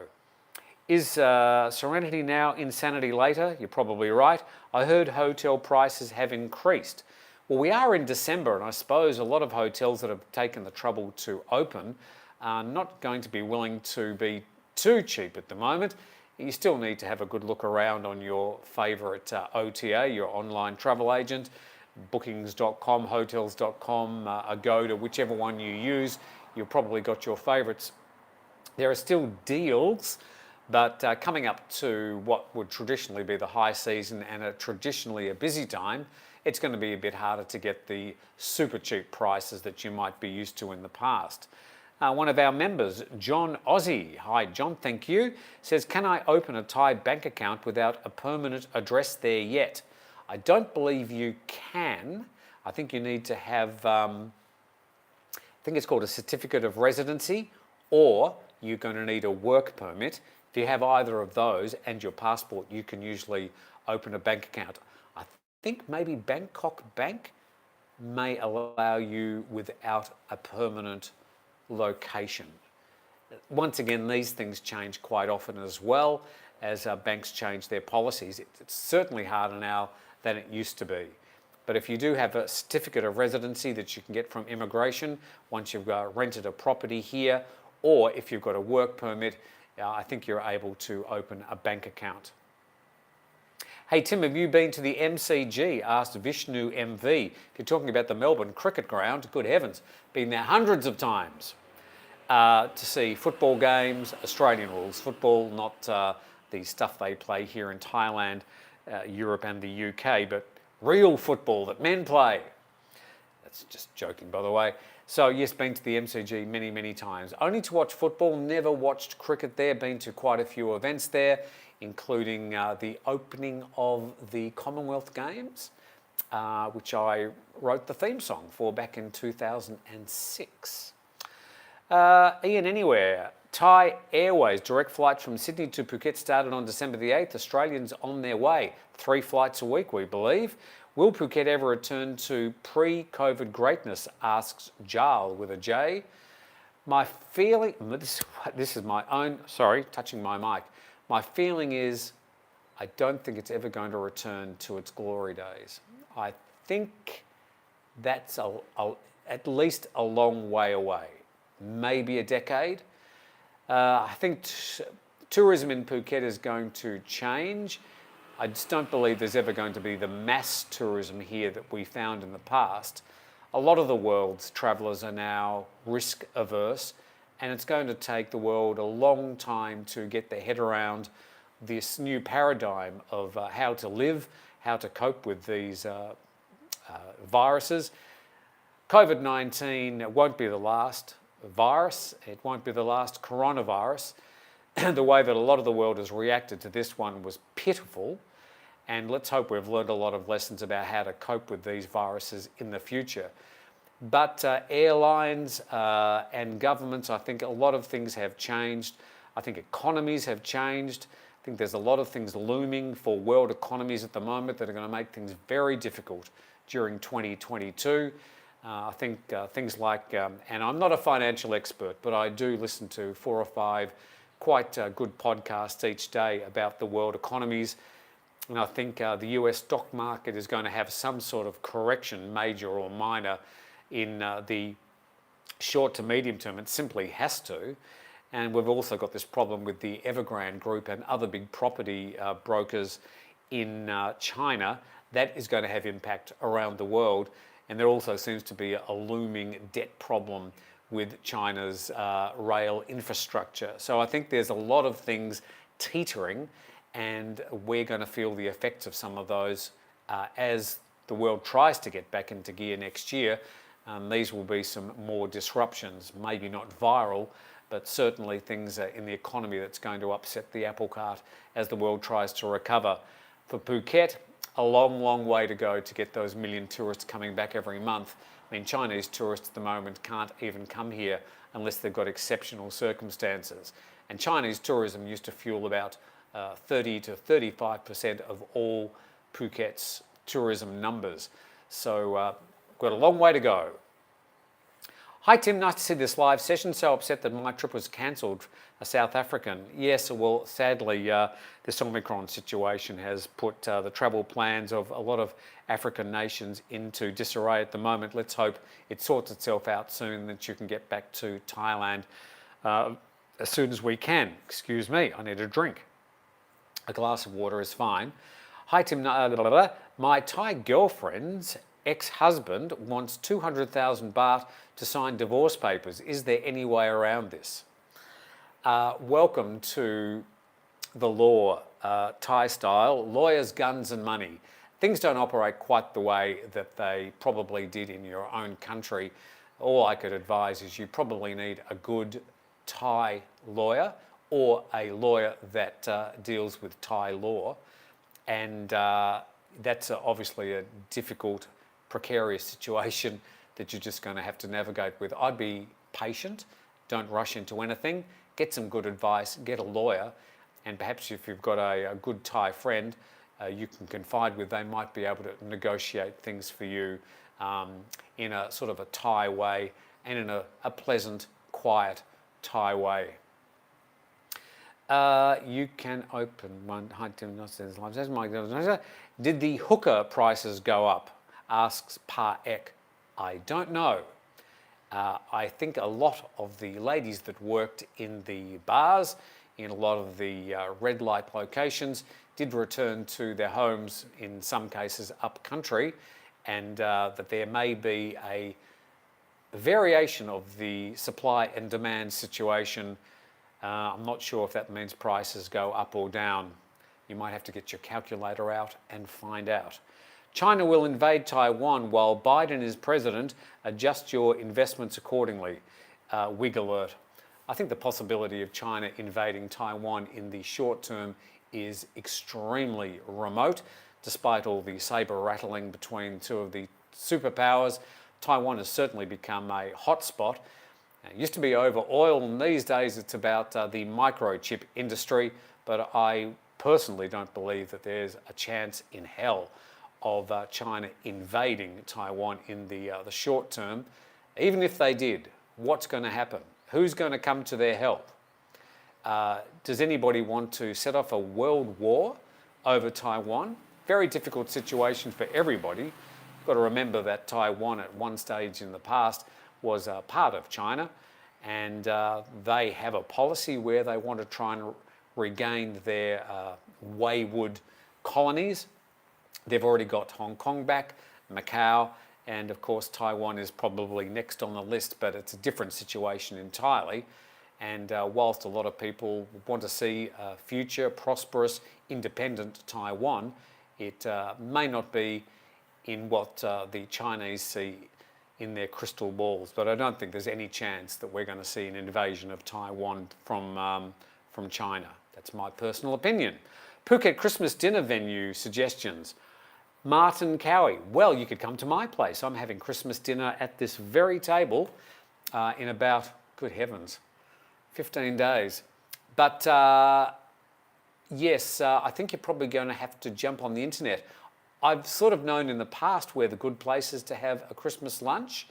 Is Serenity now, insanity later? You're probably right. I heard hotel prices have increased. Well, we are in December, and I suppose a lot of hotels that have taken the trouble to open are not going to be willing to be too cheap at the moment. You still need to have a good look around on your favourite OTA, your online travel agent, bookings.com, hotels.com, Agoda, whichever one you use. You've probably got your favourites. There are still deals, but coming up to what would traditionally be the high season and traditionally a busy time, it's going to be a bit harder to get the super cheap prices that you might be used to in the past. One of our members, John Aussie, hi John, thank you, says, can I open a Thai bank account without a permanent address there yet? I don't believe you can. I think you need to have, I think it's called a certificate of residency, or you're going to need a work permit. If you have either of those and your passport, you can usually open a bank account. I think maybe Bangkok Bank may allow you without a permanent location. Once again, these things change quite often as well. as banks change their policies. It's certainly harder now than it used to be. But if you do have a certificate of residency that you can get from immigration once you've rented a property here, or if you've got a work permit, I think you're able to open a bank account. Hey Tim, have you been to the MCG? Asked Vishnu MV. If you're talking about the Melbourne cricket ground, good heavens, been there hundreds of times to see football games, Australian rules football, not the stuff they play here in Thailand, Europe and the UK, but real football that men play. That's just joking, by the way. So yes, been to the MCG many, many times. Only to watch football, never watched cricket there, been to quite a few events there, including the opening of the Commonwealth Games, which I wrote the theme song for back in 2006. Ian Anywhere, Thai Airways direct flights from Sydney to Phuket started on December the 8th. Australians on their way. 3 flights a week, we believe. Will Phuket ever return to pre-COVID greatness, asks Jal with a J. My feeling, this is my own, sorry, touching my mic. My feeling is I don't think it's ever going to return to its glory days. I think that's at least a long way away, maybe a decade. I think tourism in Phuket is going to change. I just don't believe there's ever going to be the mass tourism here that we found in the past. A lot of the world's travellers are now risk averse, and it's going to take the world a long time to get their head around this new paradigm of how to live, how to cope with these viruses. COVID-19 won't be the last virus. It won't be the last coronavirus. The way that a lot of the world has reacted to this one was pitiful, and let's hope we've learned a lot of lessons about how to cope with these viruses in the future. But airlines and governments, I think a lot of things have changed. I think economies have changed. I think there's a lot of things looming for world economies at the moment that are going to make things very difficult during 2022. I think things like, and I'm not a financial expert, but I do listen to 4 or 5 quite good podcasts each day about the world economies. And I think the US stock market is going to have some sort of correction, major or minor, in the short to medium term. It simply has to. And we've also got this problem with the Evergrande Group and other big property brokers in China. That is going to have impact around the world. And there also seems to be a looming debt problem with China's rail infrastructure. So I think there's a lot of things teetering, and we're going to feel the effects of some of those as the world tries to get back into gear next year. These will be some more disruptions, maybe not viral, but certainly things in the economy that's going to upset the apple cart as the world tries to recover. For Phuket, a long, long way to go to get those 1 million tourists coming back every month. I mean, Chinese tourists at the moment can't even come here unless they've got exceptional circumstances. And Chinese tourism used to fuel about 30 to 35% of all Phuket's tourism numbers. So we've got a long way to go. Hi Tim, nice to see this live session. So upset that my trip was cancelled, a South African. Yes, well, sadly, this Omicron situation has put the travel plans of a lot of African nations into disarray at the moment. Let's hope it sorts itself out soon, that you can get back to Thailand as soon as we can. Excuse me, I need a drink. A glass of water is fine. Hi Tim, my Thai girlfriend's ex-husband wants 200,000 baht to sign divorce papers. Is there any way around this? Welcome to the law, Thai style, lawyers, guns and money. Things don't operate quite the way that they probably did in your own country. All I could advise is you probably need a good Thai lawyer or a lawyer that deals with Thai law. And that's obviously a difficult, precarious situation that you're just going to have to navigate with. I'd be patient, don't rush into anything, get some good advice, get a lawyer, and perhaps if you've got a good Thai friend you can confide with, they might be able to negotiate things for you in a sort of a Thai way and in a pleasant, quiet Thai way. You can open one. Hi, Tim Newton. Did the hooker prices go up? Asks Pa Ek. I don't know. I think a lot of the ladies that worked in the bars, in a lot of the red light locations, did return to their homes, in some cases up country, and that there may be a variation of the supply and demand situation. I'm not sure if that means prices go up or down. You might have to get your calculator out and find out. China will invade Taiwan while Biden is president. Adjust your investments accordingly. Wig alert. I think the possibility of China invading Taiwan in the short term is extremely remote. Despite all the saber rattling between two of the superpowers, Taiwan has certainly become a hotspot. It used to be over oil, and these days it's about the microchip industry, but I personally don't believe that there's a chance in hell of China invading Taiwan in the short term. Even if they did, what's going to happen? Who's going to come to their help? Does anybody want to set off a world war over Taiwan? Very difficult situation for everybody. You've got to remember that Taiwan at one stage in the past was a part of China, and they have a policy where they want to try and regain their wayward colonies. They've already got Hong Kong back, Macau, and of course Taiwan is probably next on the list, but it's a different situation entirely. And whilst a lot of people want to see a future, prosperous, independent Taiwan, it may not be in what the Chinese see in their crystal balls. But I don't think there's any chance that we're going to see an invasion of Taiwan from China. That's my personal opinion. Phuket Christmas dinner venue suggestions. Martin Cowie. Well, you could come to my place. I'm having Christmas dinner at this very table in about, good heavens, 15 days. But yes, I think you're probably going to have to jump on the internet. I've sort of known in the past where the good places to have a Christmas lunch.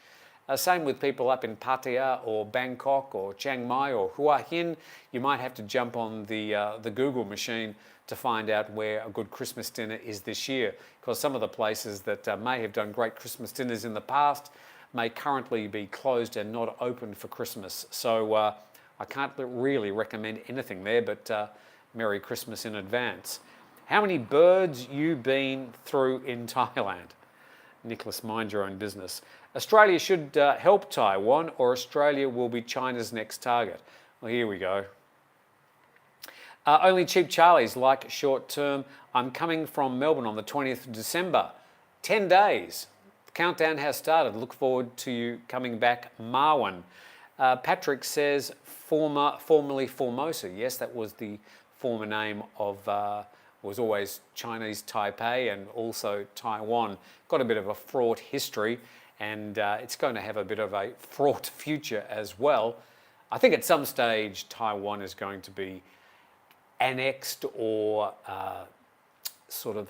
Same with people up in Pattaya or Bangkok or Chiang Mai or Hua Hin. You might have to jump on the Google machine to find out where a good Christmas dinner is this year, because some of the places that may have done great Christmas dinners in the past may currently be closed and not open for Christmas. So I can't really recommend anything there, but Merry Christmas in advance. How many birds you been through in Thailand? Nicholas, mind your own business. Australia should help Taiwan, or Australia will be China's next target. Well, here we go. Only cheap Charlies like short term. I'm coming from Melbourne on the 20th of December. 10 days. The countdown has started. Look forward to you coming back, Marwan. Patrick says formerly Formosa. Yes, that was the former name of, was always Chinese Taipei and also Taiwan. Got a bit of a fraught history, and it's going to have a bit of a fraught future as well. I think at some stage Taiwan is going to be annexed or sort of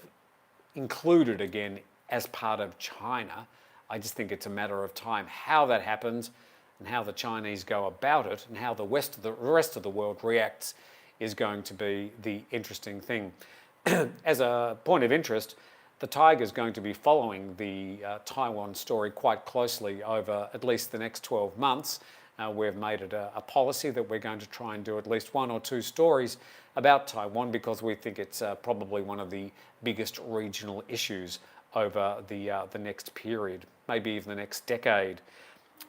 included again as part of China. I just think it's a matter of time. How that happens and how the Chinese go about it and how the rest of the world reacts is going to be the interesting thing. As a point of interest, the Tiger is going to be following the Taiwan story quite closely over at least the next 12 months. We've made it a policy that we're going to try and do at least one or two stories about Taiwan, because we think it's probably one of the biggest regional issues over the next period, maybe even the next decade.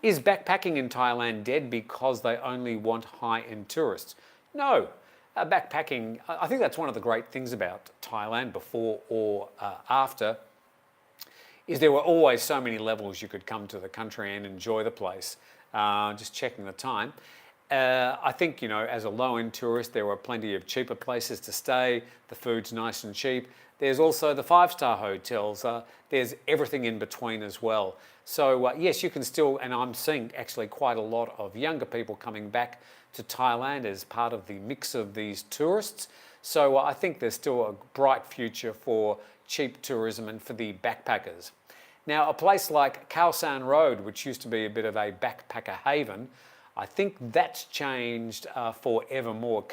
Is backpacking in Thailand dead because they only want high-end tourists? No. Backpacking, I think that's one of the great things about Thailand before or after, is there were always so many levels you could come to the country and enjoy the place. Just checking the time. I think, you know, as a low-end tourist, there were plenty of cheaper places to stay. The food's nice and cheap. There's also the five-star hotels. There's everything in between as well. So yes, you can still, and I'm seeing actually quite a lot of younger people coming back to Thailand as part of the mix of these tourists. So I think there's still a bright future for cheap tourism and for the backpackers. Now, a place like Khao San Road, which used to be a bit of a backpacker haven, I think that's changed forevermore.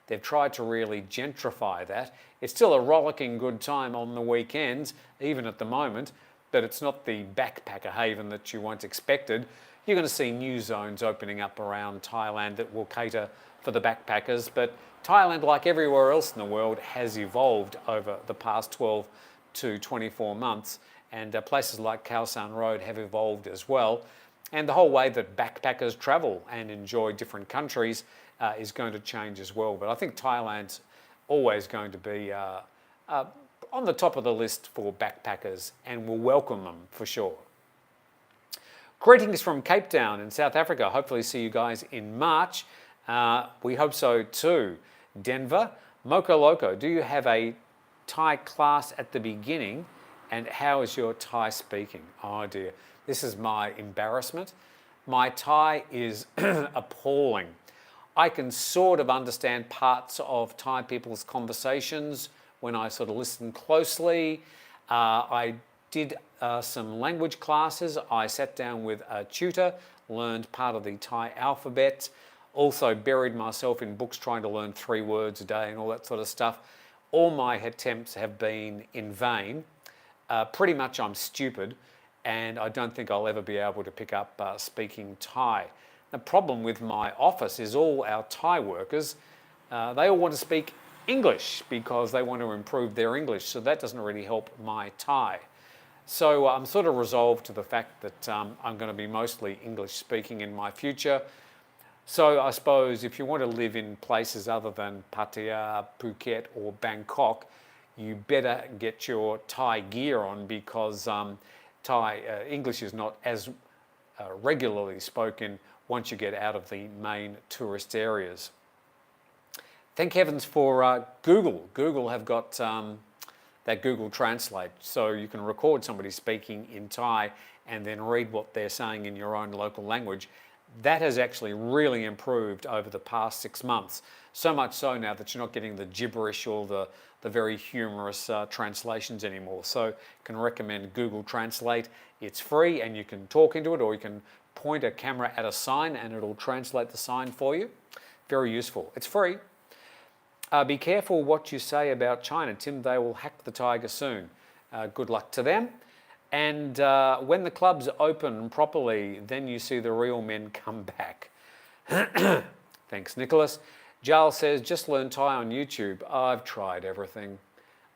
They've tried to really gentrify that. It's still a rollicking good time on the weekends, even at the moment, but it's not the backpacker haven that you once expected. You're going to see new zones opening up around Thailand that will cater for the backpackers, but Thailand, like everywhere else in the world, has evolved over the past 12 to 24 months, and places like Khao San Road have evolved as well. And the whole way that backpackers travel and enjoy different countries is going to change as well. But I think Thailand's always going to be on the top of the list for backpackers, and we'll welcome them for sure. Greetings from Cape Town in South Africa. Hopefully see you guys in March. We hope so too. Denver, Mocha Loco, do you have a Thai class at the beginning, and how is your Thai speaking? Oh dear, this is my embarrassment. My Thai is appalling. I can sort of understand parts of Thai people's conversations when I sort of listen closely. I did some language classes. I sat down with a tutor, learned part of the Thai alphabet, also buried myself in books trying to learn 3 words a day and all that sort of stuff. All my attempts have been in vain. Pretty much I'm stupid, and I don't think I'll ever be able to pick up speaking Thai. The problem with my office is all our Thai workers, they all want to speak English because they want to improve their English, so that doesn't really help my Thai. So I'm sort of resolved to the fact that I'm going to be mostly English speaking in my future. So I suppose if you want to live in places other than Pattaya, Phuket or Bangkok, you better get your Thai gear on, because English is not as regularly spoken once you get out of the main tourist areas. Thank heavens for Google. Google have got that Google Translate, so you can record somebody speaking in Thai and then read what they're saying in your own local language. That has actually really improved over the past 6 months. So much so now that you're not getting the gibberish or the very humorous translations anymore. So I can recommend Google Translate. It's free and you can talk into it, or you can point a camera at a sign and it'll translate the sign for you. Very useful. It's free. Be careful what you say about China, Tim. They will hack the tiger soon. Good luck to them. And when the clubs open properly, then you see the real men come back. Thanks, Nicholas. Giles says, just learn Thai on YouTube. I've tried everything.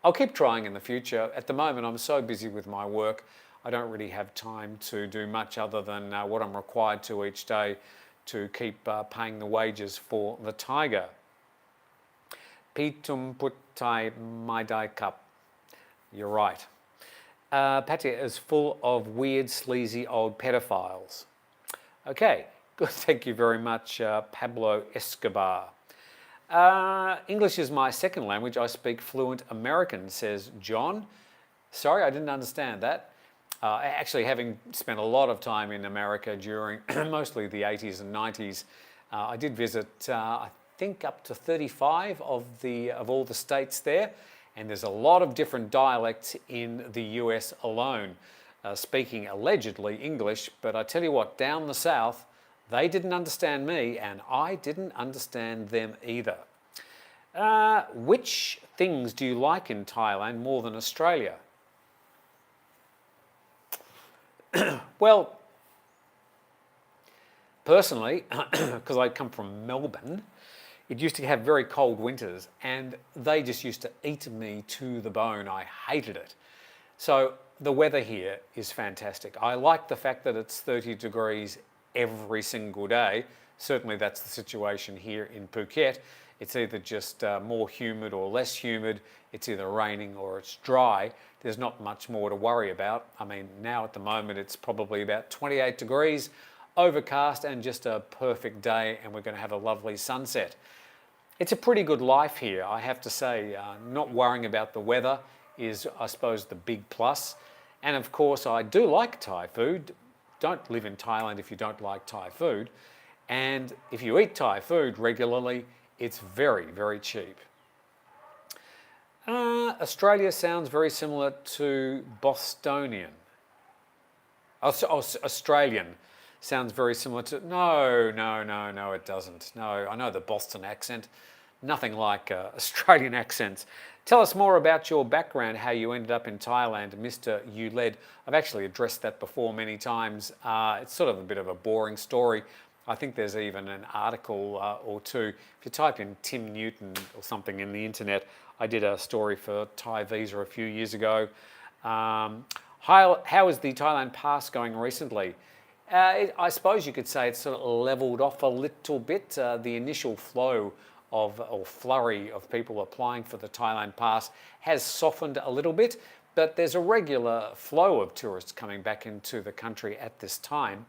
I'll keep trying in the future. At the moment, I'm so busy with my work, I don't really have time to do much other than what I'm required to each day to keep paying the wages for the tiger. Pitum put Thai my Dai cup. You're right. Pattaya is full of weird, sleazy old pedophiles. Okay, good. Thank you very much, Pablo Escobar. English is my second language. I speak fluent American, says John. Sorry, I didn't understand that. Actually, having spent a lot of time in America during mostly the 80s and 90s, I did visit, I think, up to 35 of all the states there. And there's a lot of different dialects in the US alone, speaking allegedly English. But I tell you what, down the south, they didn't understand me and I didn't understand them either. Which things do you like in Thailand more than Australia? Well, personally, because I come from Melbourne, it used to have very cold winters and they just used to eat me to the bone. I hated it. So the weather here is fantastic. I like the fact that it's 30 degrees every single day. Certainly that's the situation here in Phuket. It's either just more humid or less humid. It's either raining or it's dry. There's not much more to worry about. I mean, now at the moment it's probably about 28 degrees, overcast and just a perfect day, and we're going to have a lovely sunset. It's a pretty good life here, I have to say. Not worrying about the weather is, I suppose, the big plus. And of course, I do like Thai food. Don't live in Thailand if you don't like Thai food. And if you eat Thai food regularly, it's very, very cheap. Australia sounds very similar to Bostonian. Australian. sounds very similar to... No, it doesn't. No, I know the Boston accent. Nothing like Australian accents. Tell us more about your background, how you ended up in Thailand, Mr. Uled. I've actually addressed that before many times. It's sort of a bit of a boring story. I think there's even an article or two. If you type in Tim Newton or something in the internet, I did a story for Thai Visa a few years ago. How is the Thailand pass going recently? I suppose you could say it's sort of leveled off a little bit. The initial flow or flurry of people applying for the Thailand pass has softened a little bit, but there's a regular flow of tourists coming back into the country at this time,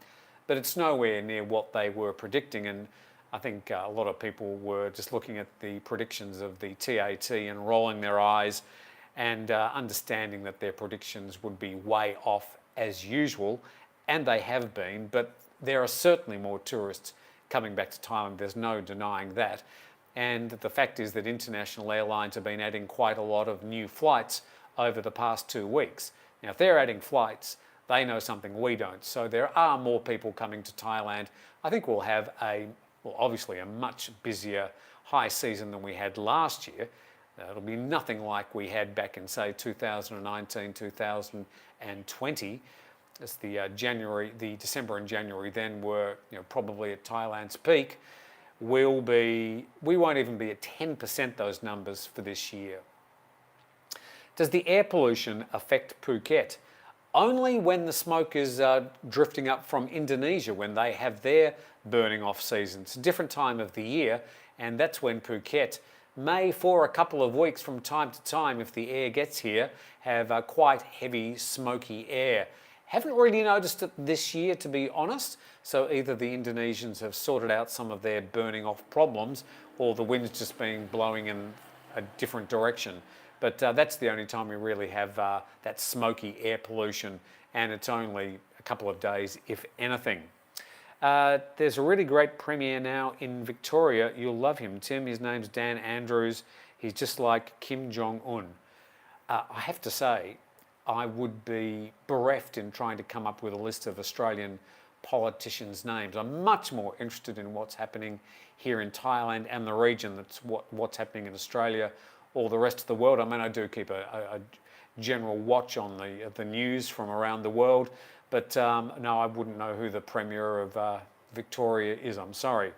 but it's nowhere near what they were predicting. And I think a lot of people were just looking at the predictions of the TAT and rolling their eyes and understanding that their predictions would be way off as usual, and they have been, but there are certainly more tourists coming back to Thailand. There's no denying that. And the fact is that international airlines have been adding quite a lot of new flights over the past 2 weeks. Now, if they're adding flights, they know something we don't. So there are more people coming to Thailand. I think we'll have obviously a much busier high season than we had last year. It'll be nothing like we had back in, say, 2019, 2020. As the December and January then were, probably at Thailand's peak. We won't even be at 10% those numbers for this year. Does the air pollution affect Phuket? Only when the smoke is drifting up from Indonesia, when they have their burning off season. It's a different time of the year, and that's when Phuket may, for a couple of weeks from time to time, if the air gets here, have quite heavy smoky air. Haven't really noticed it this year, to be honest. So either the Indonesians have sorted out some of their burning off problems, or the wind's just been blowing in a different direction. But that's the only time we really have that smoky air pollution, and it's only a couple of days, if anything. There's a really great premier now in Victoria. You'll love him, Tim. His name's Dan Andrews. He's just like Kim Jong-un. I have to say, I would be bereft in trying to come up with a list of Australian politicians' names. I'm much more interested in what's happening here in Thailand and the region. That's what's happening in Australia or the rest of the world. I mean, I do keep a general watch on the news from around the world, but no, I wouldn't know who the Premier of Victoria is. I'm sorry.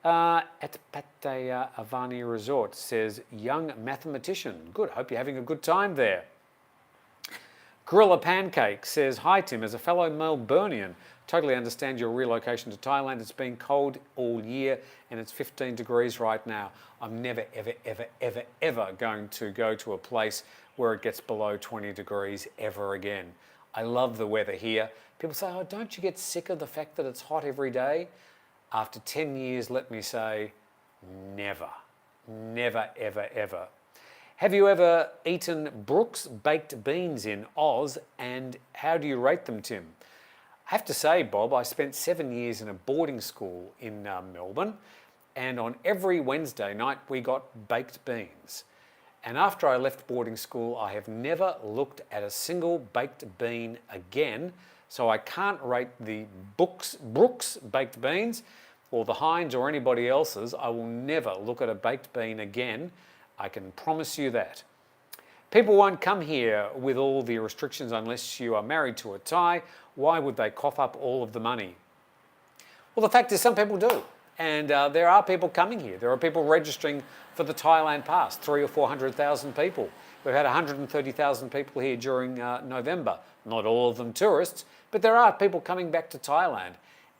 At Pattaya Avani Resort says, young mathematician. Good, hope you're having a good time there. Gorilla Pancake says, hi Tim, as a fellow Melburnian, totally understand your relocation to Thailand. It's been cold all year and it's 15 degrees right now. I'm never, ever going to go to a place where it gets below 20 degrees ever again. I love the weather here. People say, oh, don't you get sick of the fact that it's hot every day? After 10 years, let me say, never, ever. Have you ever eaten Brooks baked beans in Oz, and how do you rate them, Tim? I have to say, Bob, I spent 7 years in a boarding school in Melbourne, and on every Wednesday night we got baked beans. And after I left boarding school, I have never looked at a single baked bean again, so I can't rate the Brooks baked beans or the Heinz or anybody else's. I will never look at a baked bean again. I can promise you that. People won't come here with all the restrictions unless you are married to a Thai. Why would they cough up all of the money? Well, the fact is some people do. And there are people coming here. There are people registering for the Thailand Pass, 300,000 or 400,000 people. We've had 130,000 people here during November. Not all of them tourists, but there are people coming back to Thailand.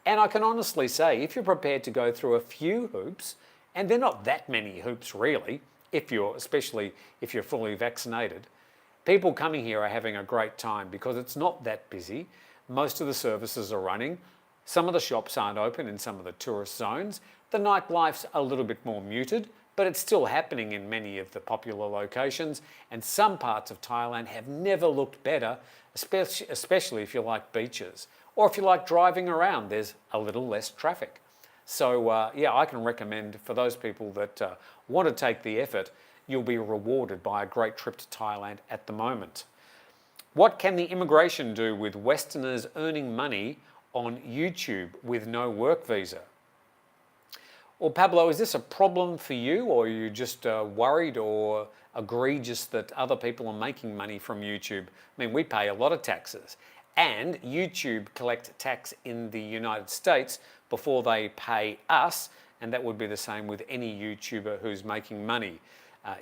And I can honestly say, if you're prepared to go through a few hoops, and they're not that many hoops really, especially if you're fully vaccinated, people coming here are having a great time because it's not that busy. Most of the services are running. Some of the shops aren't open in some of the tourist zones. The nightlife's a little bit more muted, but it's still happening in many of the popular locations, and some parts of Thailand have never looked better, especially if you like beaches. Or if you like driving around, there's a little less traffic. So yeah, I can recommend for those people that want to take the effort, you'll be rewarded by a great trip to Thailand at the moment. What can the immigration do with Westerners earning money on YouTube with no work visa? Well, Pablo, is this a problem for you, or are you just worried or egregious that other people are making money from YouTube? I mean, we pay a lot of taxes, and YouTube collect tax in the United States before they pay us, and that would be the same with any YouTuber who's making money.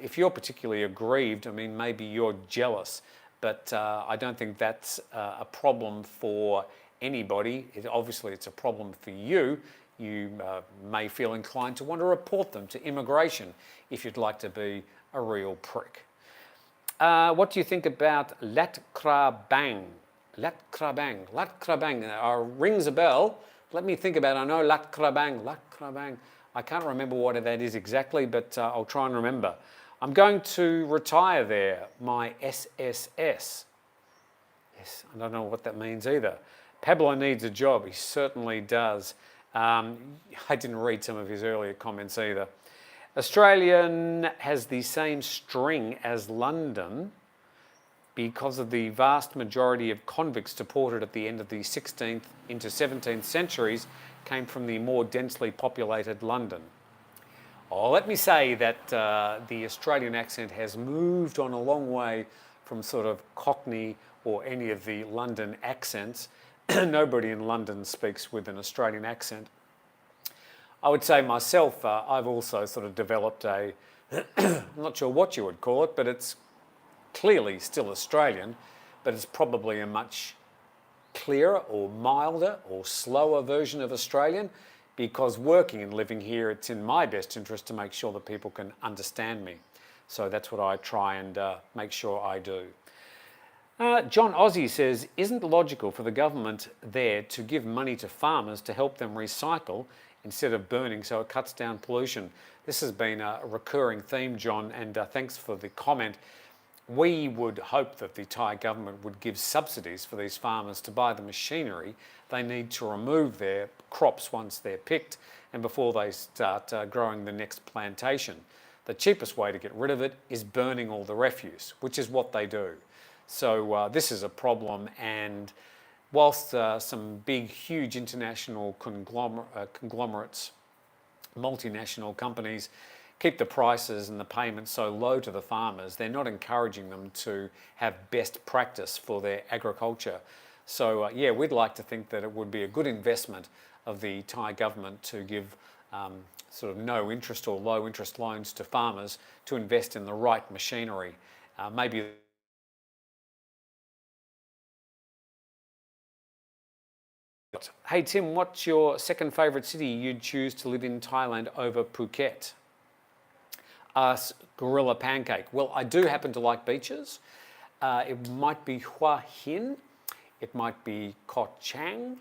If you're particularly aggrieved, I mean, maybe you're jealous, but I don't think that's a problem for anybody. Obviously, it's a problem for you. You may feel inclined to want to report them to immigration if you'd like to be a real prick. What do you think about Lat Krabang? Lat Krabang rings a bell. Let me think about it. I know Lat Krabang. I can't remember what that is exactly, but I'll try and remember. I'm going to retire there, my SSS. Yes, I don't know what that means either. Pablo needs a job. He certainly does. I didn't read some of his earlier comments either. Australia has the same string as London because of the vast majority of convicts deported at the end of the 16th into 17th centuries came from the more densely populated London. Oh, let me say that the Australian accent has moved on a long way from sort of Cockney or any of the London accents. Nobody in London speaks with an Australian accent. I would say myself, I've also sort of developed I'm not sure what you would call it, but it's clearly still Australian, but it's probably a much clearer or milder or slower version of Australian, because working and living here, it's in my best interest to make sure that people can understand me. So that's what I try and make sure I do. John Aussie says, isn't it logical for the government there to give money to farmers to help them recycle instead of burning so it cuts down pollution? This has been a recurring theme, John, and thanks for the comment. We would hope that the Thai government would give subsidies for these farmers to buy the machinery they need to remove their crops once they're picked and before they start growing the next plantation. The cheapest way to get rid of it is burning all the refuse, which is what they do. So this is a problem, and whilst some big, huge international conglomerates, multinational companies, keep the prices and the payments so low to the farmers, they're not encouraging them to have best practice for their agriculture. So yeah, we'd like to think that it would be a good investment of the Thai government to give sort of no interest or low interest loans to farmers to invest in the right machinery. Maybe Hey Tim, what's your second favourite city you'd choose to live in Thailand over Phuket? Gorilla Pancake. Well, I do happen to like beaches. It might be Hua Hin. It might be Koh Chang.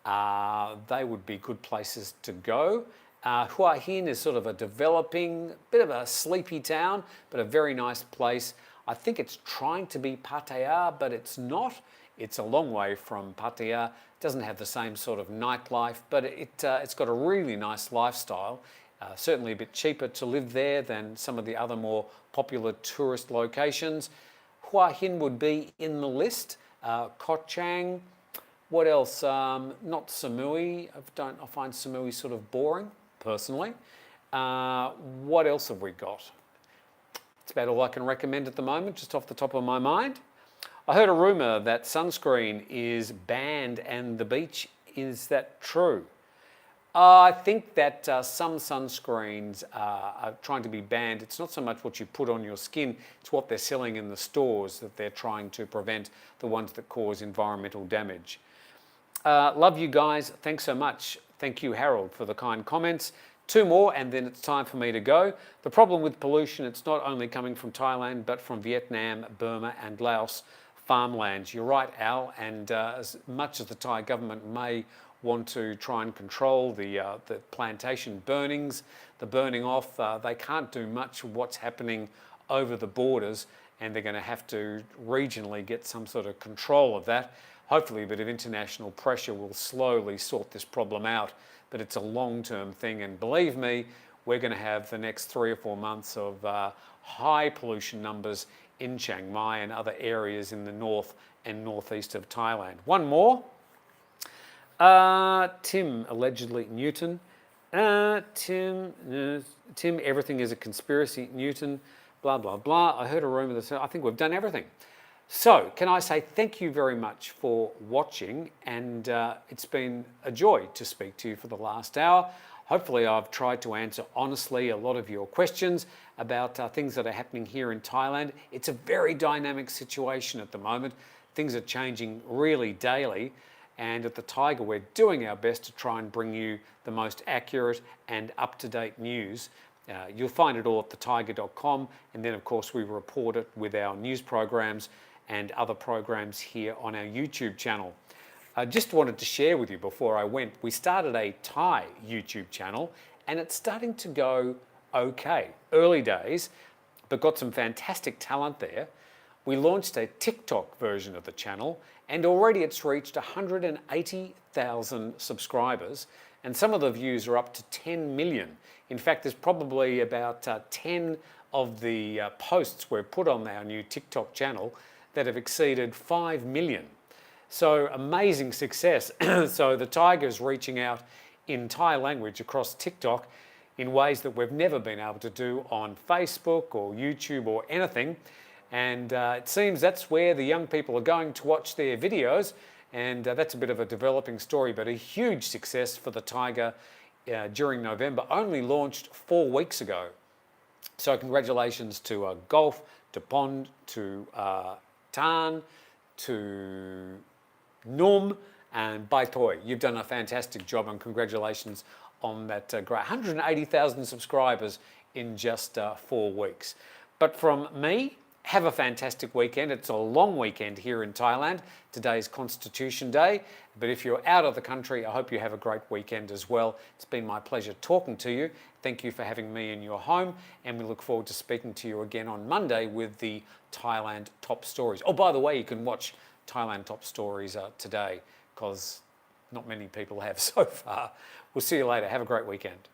They would be good places to go. Hua Hin is sort of a developing, bit of a sleepy town, but a very nice place. I think it's trying to be Pattaya, but it's not. It's a long way from Pattaya. It doesn't have the same sort of nightlife, but it's got a really nice lifestyle. Certainly a bit cheaper to live there than some of the other more popular tourist locations. Hua Hin would be in the list. Koh Chang. What else? Not Samui. I find Samui sort of boring, personally. What else have we got? It's about all I can recommend at the moment, just off the top of my mind. I heard a rumour that sunscreen is banned and the beach. Is that true? I think that some sunscreens are trying to be banned. It's not so much what you put on your skin, it's what they're selling in the stores that they're trying to prevent, the ones that cause environmental damage. Love you guys. Thanks so much. Thank you, Harold, for the kind comments. 2 more and then it's time for me to go. The problem with pollution, it's not only coming from Thailand, but from Vietnam, Burma and Laos farmlands. You're right, Al, and as much as the Thai government may want to try and control the plantation burnings, the burning off, they can't do much of what's happening over the borders, and they're going to have to regionally get some sort of control of that. Hopefully a bit of international pressure will slowly sort this problem out, but it's a long-term thing, and believe me, we're going to have the next 3 or 4 months of high pollution numbers in Chiang Mai and other areas in the north and northeast of Thailand. One more. Tim, allegedly Newton. Tim, everything is a conspiracy. Newton, blah, blah, blah. I heard a rumour that I think we've done everything. So, can I say thank you very much for watching, and it's been a joy to speak to you for the last hour. Hopefully I've tried to answer honestly a lot of your questions about things that are happening here in Thailand. It's a very dynamic situation at the moment. Things are changing really daily, and at the Thaiger we're doing our best to try and bring you the most accurate and up-to-date news. You'll find it all at thethaiger.com, and then of course we report it with our news programs and other programs here on our YouTube channel. I just wanted to share with you before I went, we started a Thai YouTube channel and it's starting to go okay. Early days, but got some fantastic talent there. We launched a TikTok version of the channel and already it's reached 180,000 subscribers, and some of the views are up to 10 million. In fact, there's probably about 10 of the posts we've put on our new TikTok channel that have exceeded 5 million. So amazing success. So the Thaiger's reaching out in Thai language across TikTok in ways that we've never been able to do on Facebook or YouTube or anything. And it seems that's where the young people are going to watch their videos. And that's a bit of a developing story, but a huge success for the Thaiger during November. Only launched 4 weeks ago. So congratulations to Golf, to Pond, to Tan, to Num, and Baitoy. You've done a fantastic job, and congratulations on that great 180,000 subscribers in just 4 weeks. But from me, have a fantastic weekend. It's a long weekend here in Thailand. Today's Constitution Day. But if you're out of the country, I hope you have a great weekend as well. It's been my pleasure talking to you. Thank you for having me in your home. And we look forward to speaking to you again on Monday with the Thailand Top Stories. Oh, by the way, you can watch Thailand Top Stories today because not many people have so far. We'll see you later. Have a great weekend.